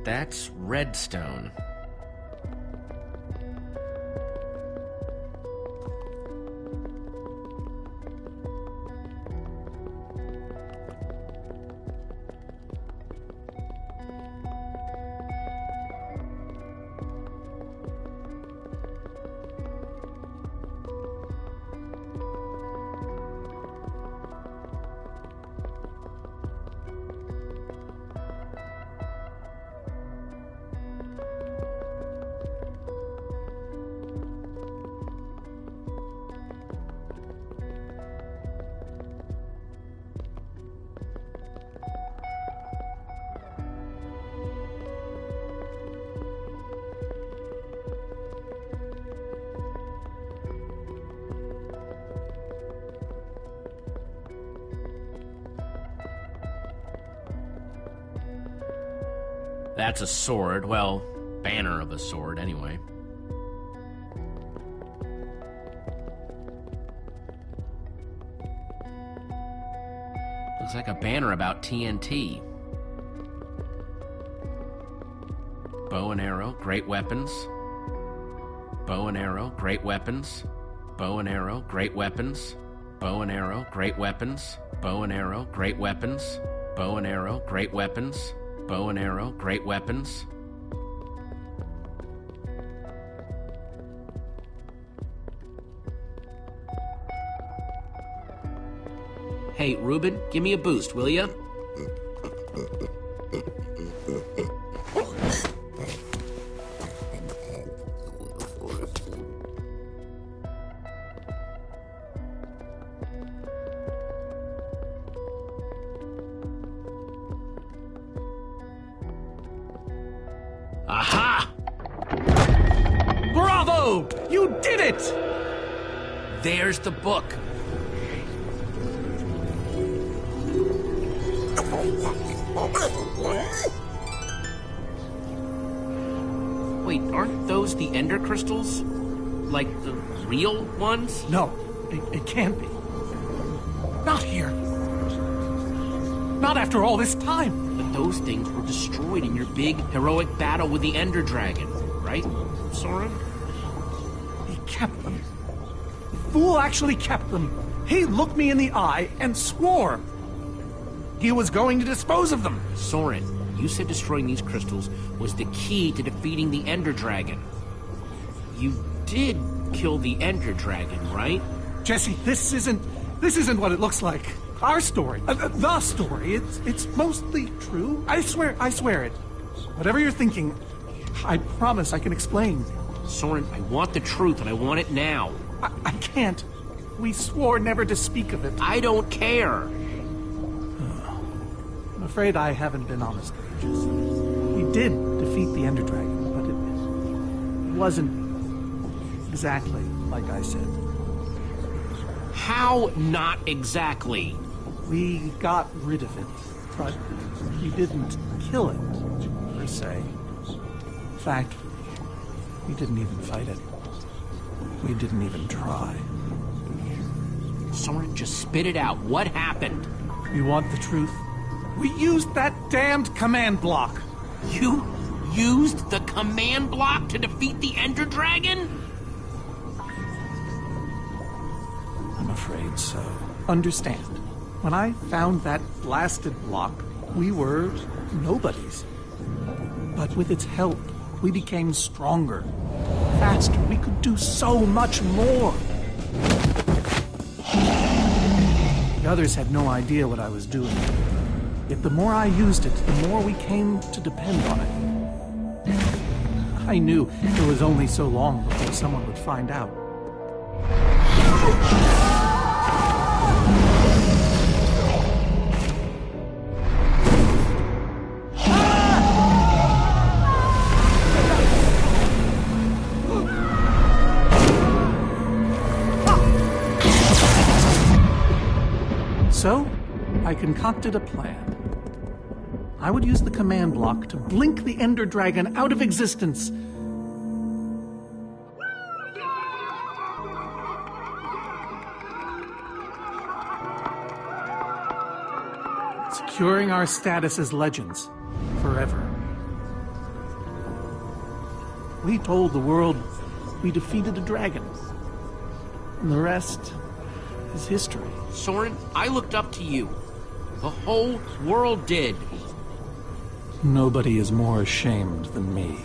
Speaker 1: That's redstone. That's a sword. Well, banner of a sword, anyway. Looks like a banner about TNT. Bow and arrow, great weapons. Bow and arrow, great weapons. Bow and arrow, great weapons. Bow and arrow, great weapons. Bow and arrow, great weapons. Bow and arrow, great weapons. Bow and arrow, great weapons. Hey, Reuben, give me a boost, will ya?
Speaker 8: Aha! Bravo! You did it!
Speaker 1: There's the book. Wait, aren't those the Ender crystals? Like the real ones?
Speaker 8: No, it can't be. Not here. Not after all this time.
Speaker 1: But those things were destroyed in your big, heroic battle with the Ender Dragon, right, Soren?
Speaker 8: He kept them. The fool actually kept them. He looked me in the eye and swore he was going to dispose of them.
Speaker 1: Soren, you said destroying these crystals was the key to defeating the Ender Dragon. You did kill the Ender Dragon, right?
Speaker 8: Jesse, this isn't what it looks like. Our story, the story, it's mostly true. I swear it. Whatever you're thinking, I promise I can explain.
Speaker 1: Soren, I want the truth and I want it now.
Speaker 8: I can't. We swore never to speak of it.
Speaker 1: I don't care.
Speaker 8: I'm afraid I haven't been honest with you, Jesse. We did defeat the Ender Dragon, but it wasn't exactly like I said.
Speaker 1: How not exactly?
Speaker 8: We got rid of it, but we didn't kill it, per se. In fact, we didn't even fight it. We didn't even try.
Speaker 1: Soren, just spit it out. What happened?
Speaker 8: You want the truth? We used that damned command block.
Speaker 1: You used the command block to defeat the Ender Dragon?
Speaker 8: I'm afraid so. Understand, when I found that blasted block, we were nobodies. But with its help, we became stronger, faster. We could do so much more. The others had no idea what I was doing. Yet the more I used it, the more we came to depend on it. I knew it was only so long before someone would find out. So, I concocted a plan. I would use the command block to blink the Ender Dragon out of existence. Securing our status as legends forever. We told the world we defeated a dragon. And the rest is history.
Speaker 1: Soren, I looked up to you. The whole world did.
Speaker 8: Nobody is more ashamed than me.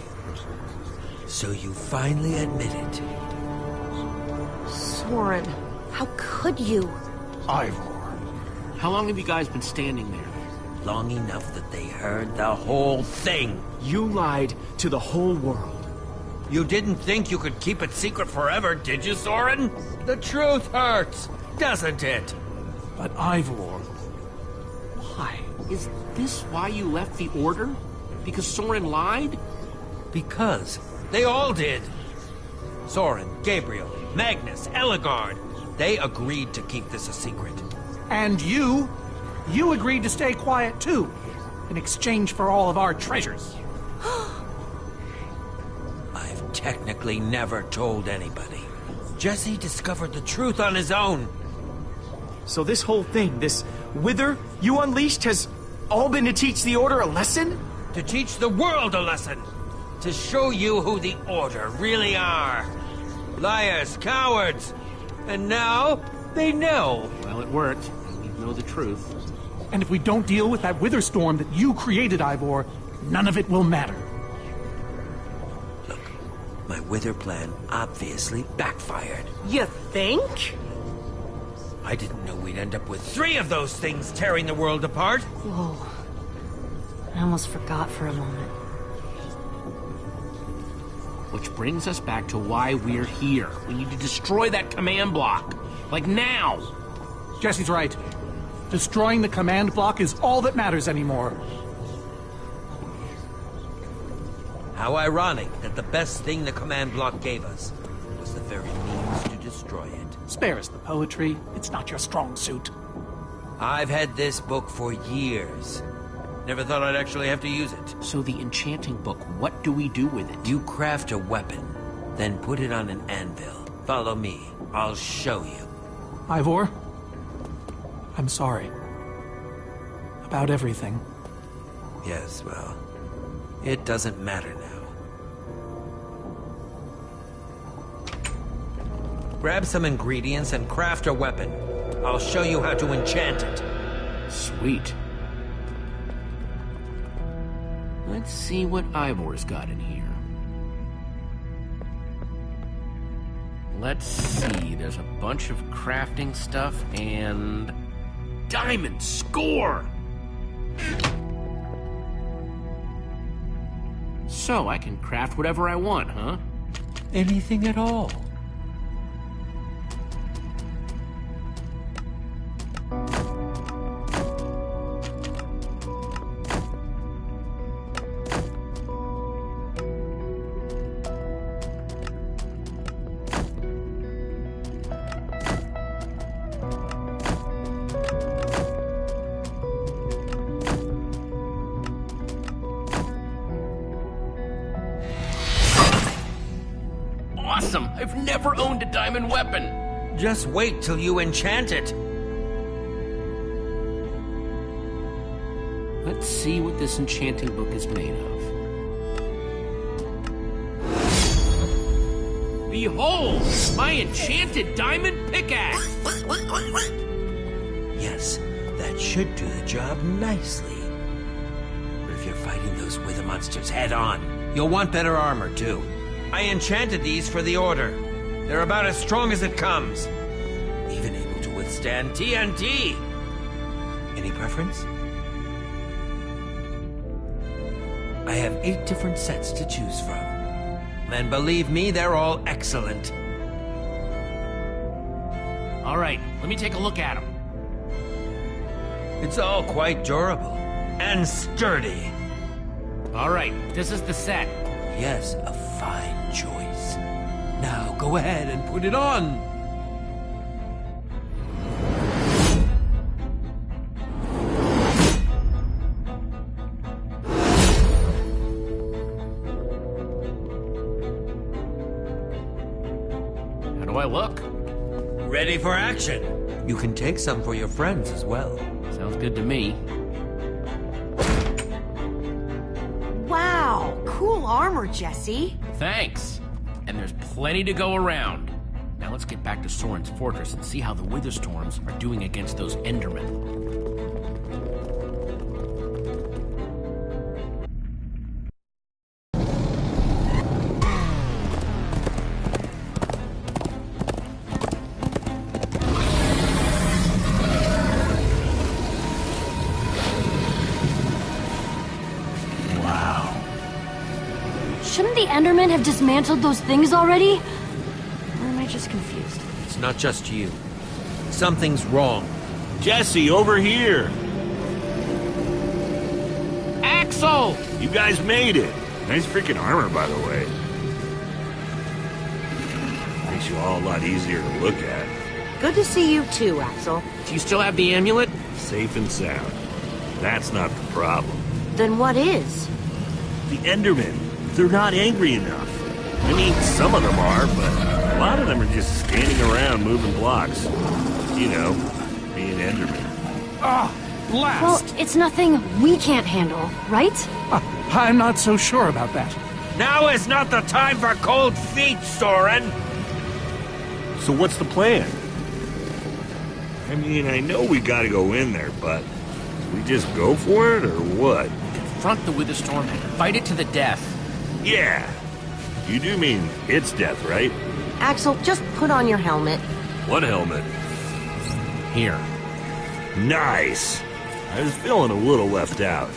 Speaker 7: So you finally admit it.
Speaker 5: Soren, how could you?
Speaker 8: Ivor.
Speaker 1: How long have you guys been standing there?
Speaker 7: Long enough that they heard the whole thing.
Speaker 2: You lied to the whole world.
Speaker 7: You didn't think you could keep it secret forever, did you, Soren? The truth hurts, doesn't it?
Speaker 8: But Ivor, why?
Speaker 1: Is this why you left the Order? Because Soren lied?
Speaker 7: Because they all did. Soren, Gabriel, Magnus, Ellegaard. They agreed to keep this a secret.
Speaker 8: And you agreed to stay quiet too, in exchange for all of our treasures.
Speaker 7: I've technically never told anybody. Jesse discovered the truth on his own.
Speaker 2: So this whole thing, this wither you unleashed, has all been to teach the Order a lesson?
Speaker 7: To teach the world a lesson. To show you who the Order really are. Liars, cowards. And now, they know.
Speaker 1: Well, it worked. We know the truth.
Speaker 8: And if we don't deal with that wither storm that you created, Ivor, none of it will matter.
Speaker 7: Look, my wither plan obviously backfired.
Speaker 5: You think?
Speaker 7: I didn't know we'd end up with 3 of those things tearing the world apart.
Speaker 4: Whoa. I almost forgot for a moment.
Speaker 1: Which brings us back to why we're here. We need to destroy that command block. Like now.
Speaker 8: Jesse's right. Destroying the command block is all that matters anymore.
Speaker 7: How ironic that the best thing the command block gave us was the very means to destroy it.
Speaker 8: Spare us the poetry. It's not your strong suit.
Speaker 7: I've had this book for years. Never thought I'd actually have to use it.
Speaker 1: So the enchanting book, what do we do with it?
Speaker 7: You craft a weapon, then put it on an anvil. Follow me. I'll show you.
Speaker 8: Ivor, I'm sorry. About everything.
Speaker 7: Yes, well, it doesn't matter now. Grab some ingredients and craft a weapon. I'll show you how to enchant it.
Speaker 1: Sweet. Let's see what Ivor's got in here. Let's see, there's a bunch of crafting stuff and... Diamond score! So I can craft whatever I want, huh?
Speaker 7: Anything at all.
Speaker 1: Awesome! I've never owned a diamond weapon!
Speaker 7: Just wait till you enchant it.
Speaker 1: Let's see what this enchanting book is made of. Behold! My enchanted diamond pickaxe!
Speaker 7: Yes, that should do the job nicely. But if you're fighting those wither monsters head on, you'll want better armor, too. I enchanted these for the Order. They're about as strong as it comes. Even able to withstand TNT. Any preference? I have 8 different sets to choose from. And believe me, they're all excellent.
Speaker 1: All right, let me take a look at them.
Speaker 7: It's all quite durable and sturdy.
Speaker 1: All right, this is the set.
Speaker 7: Yes, a fine choice. Now go ahead and put it on.
Speaker 1: How do I look?
Speaker 7: Ready for action. You can take some for your friends as well.
Speaker 1: Sounds good to me.
Speaker 5: Wow, cool armor, Jesse.
Speaker 1: Thanks. And there's plenty to go around. Now let's get back to Soren's fortress and see how the Witherstorms are doing against those Endermen.
Speaker 4: Shouldn't the Endermen have dismantled those things already? Or am I just confused?
Speaker 7: It's not just you. Something's wrong.
Speaker 6: Jesse, over here!
Speaker 1: Axel!
Speaker 6: You guys made it! Nice freaking armor, by the way. Makes you all a lot easier to look at.
Speaker 5: Good to see you too, Axel.
Speaker 1: Do you still have the amulet?
Speaker 6: Safe and sound. That's not the problem.
Speaker 5: Then what is?
Speaker 6: The Endermen. They're not angry enough. I mean, some of them are, but a lot of them are just standing around moving blocks. You know, being Endermen.
Speaker 8: Blast!
Speaker 4: Well, it's nothing we can't handle, right?
Speaker 8: I'm not so sure about that.
Speaker 7: Now is not the time for cold feet, Soren!
Speaker 6: So what's the plan? I mean, I know we gotta go in there, but we just go for it, or what?
Speaker 1: Confront the Witherstorm and fight it to the death.
Speaker 6: Yeah. You do mean it's death, right?
Speaker 5: Axel, just put on your helmet.
Speaker 6: What helmet?
Speaker 1: Here.
Speaker 6: Nice! I was feeling a little left out.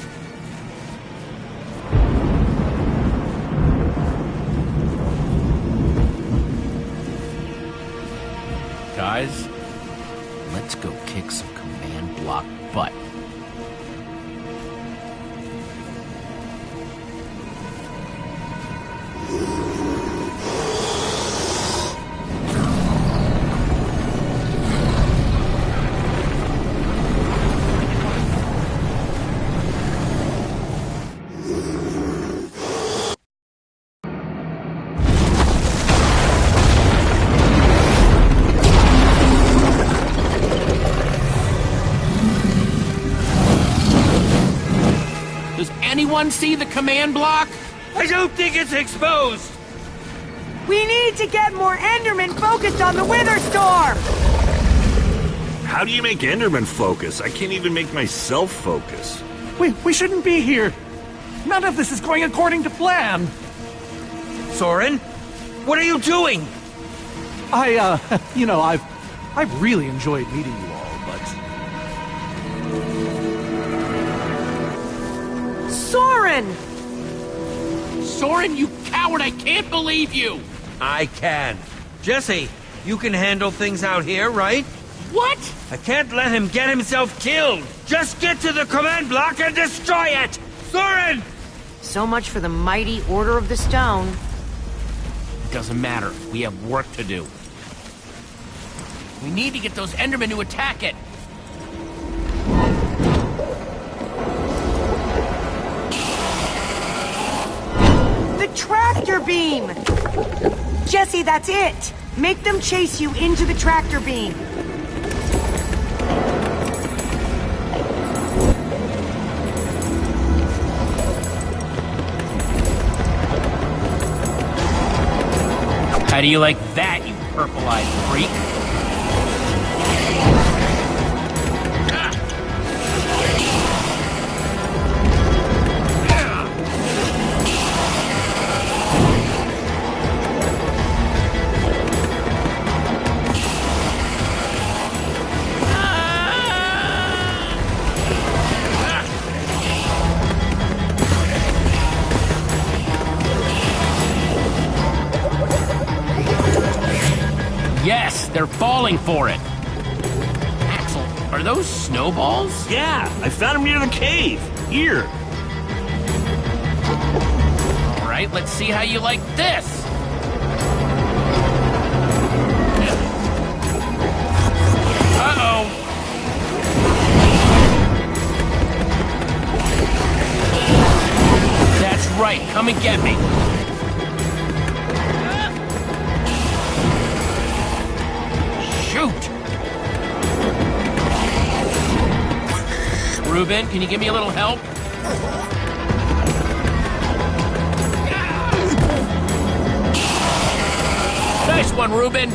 Speaker 1: Guys, let's go kick some command block butt. anyone see the command block?
Speaker 7: I don't think it's exposed!
Speaker 5: We need to get more Endermen focused on the Wither Storm!
Speaker 6: How do you make Enderman focus? I can't even make myself focus.
Speaker 8: We shouldn't be here. None of this is going according to plan.
Speaker 7: Soren? What are you doing?
Speaker 8: I've really enjoyed meeting you all, but...
Speaker 5: Soren!
Speaker 1: Soren, you coward, I can't believe you!
Speaker 7: I can. Jesse, you can handle things out here, right?
Speaker 1: What?
Speaker 7: I can't let him get himself killed! Just get to the command block and destroy it! Soren!
Speaker 5: So much for the mighty Order of the Stone.
Speaker 1: Doesn't matter. We have work to do. We need to get those Endermen to attack it.
Speaker 5: The tractor beam! Jesse, that's it! Make them chase you into the tractor beam.
Speaker 1: How do you like that, you purple-eyed freak? Yes, they're falling for it. Axel, are those snowballs?
Speaker 6: Yeah, I found them near the cave. Here.
Speaker 1: All right, let's see how you like this. Uh-oh. That's right, come and get me. Shoot! Reuben, can you give me a little help? Nice one, Reuben!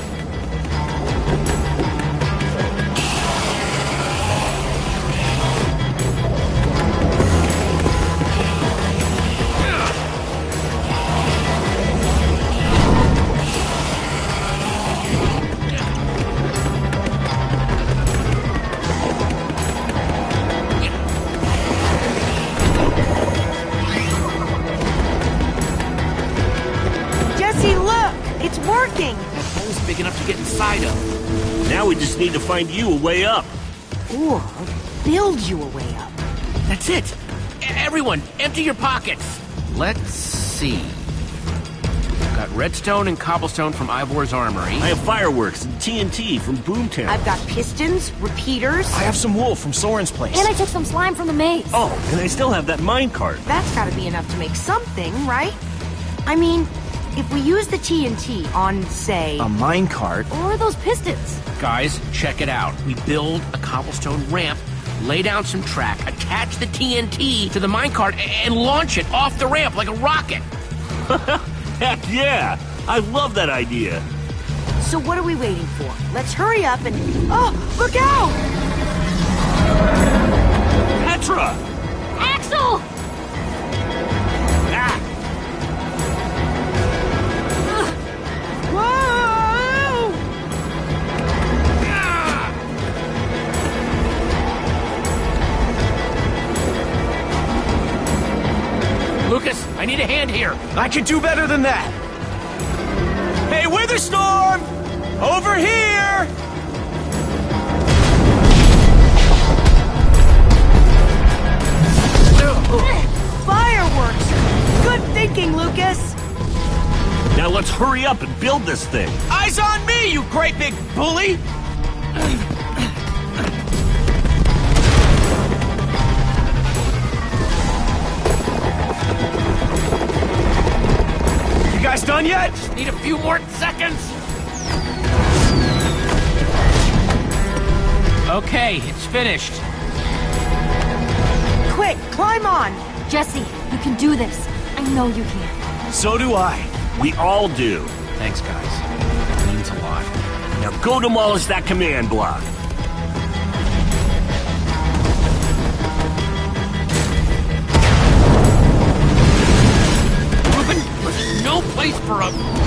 Speaker 1: Big enough to get inside of.
Speaker 6: Now we just need to find you a way up.
Speaker 5: Or build you a way up.
Speaker 1: That's it. Everyone, empty your pockets. Let's see. Got redstone and cobblestone from Ivor's armory.
Speaker 6: I have fireworks and TNT from Boomtown.
Speaker 5: I've got pistons, repeaters.
Speaker 2: I have some wool from Soren's place.
Speaker 4: And I took some slime from the maze.
Speaker 6: Oh, and I still have that minecart.
Speaker 5: That's gotta be enough to make something, right? I mean, if we use the TNT on, say...
Speaker 2: A minecart?
Speaker 4: Or those pistons.
Speaker 1: Guys, check it out. We build a cobblestone ramp, lay down some track, attach the TNT to the minecart, and launch it off the ramp like a rocket.
Speaker 6: Heck yeah! I love that idea.
Speaker 5: So what are we waiting for? Let's hurry up and... Oh, look out!
Speaker 6: Petra!
Speaker 4: Axel!
Speaker 6: Ah!
Speaker 5: Whoa!
Speaker 1: Lucas, I need a hand here.
Speaker 2: I can do better than that. Hey, Witherstorm! Over here!
Speaker 5: Fireworks! Good thinking, Lucas!
Speaker 6: Now let's hurry up and build this thing.
Speaker 2: Eyes on me, you great big bully! You guys done yet?
Speaker 1: Just need a few more seconds. Okay, it's finished.
Speaker 5: Quick, climb on!
Speaker 4: Jesse, You can do this. I know you can.
Speaker 2: So do I.
Speaker 6: We all do.
Speaker 1: Thanks, guys. It means a lot.
Speaker 6: Now go demolish that command block.
Speaker 1: Reuben, there's no place for a...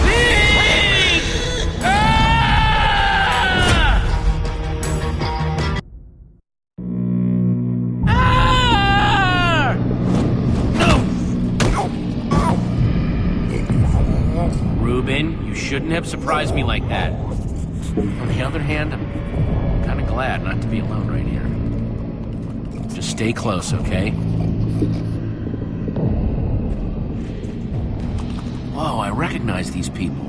Speaker 1: Reuben, you shouldn't have surprised me like that. On the other hand, I'm kind of glad not to be alone right here. Just stay close, okay? Whoa, I recognize these people.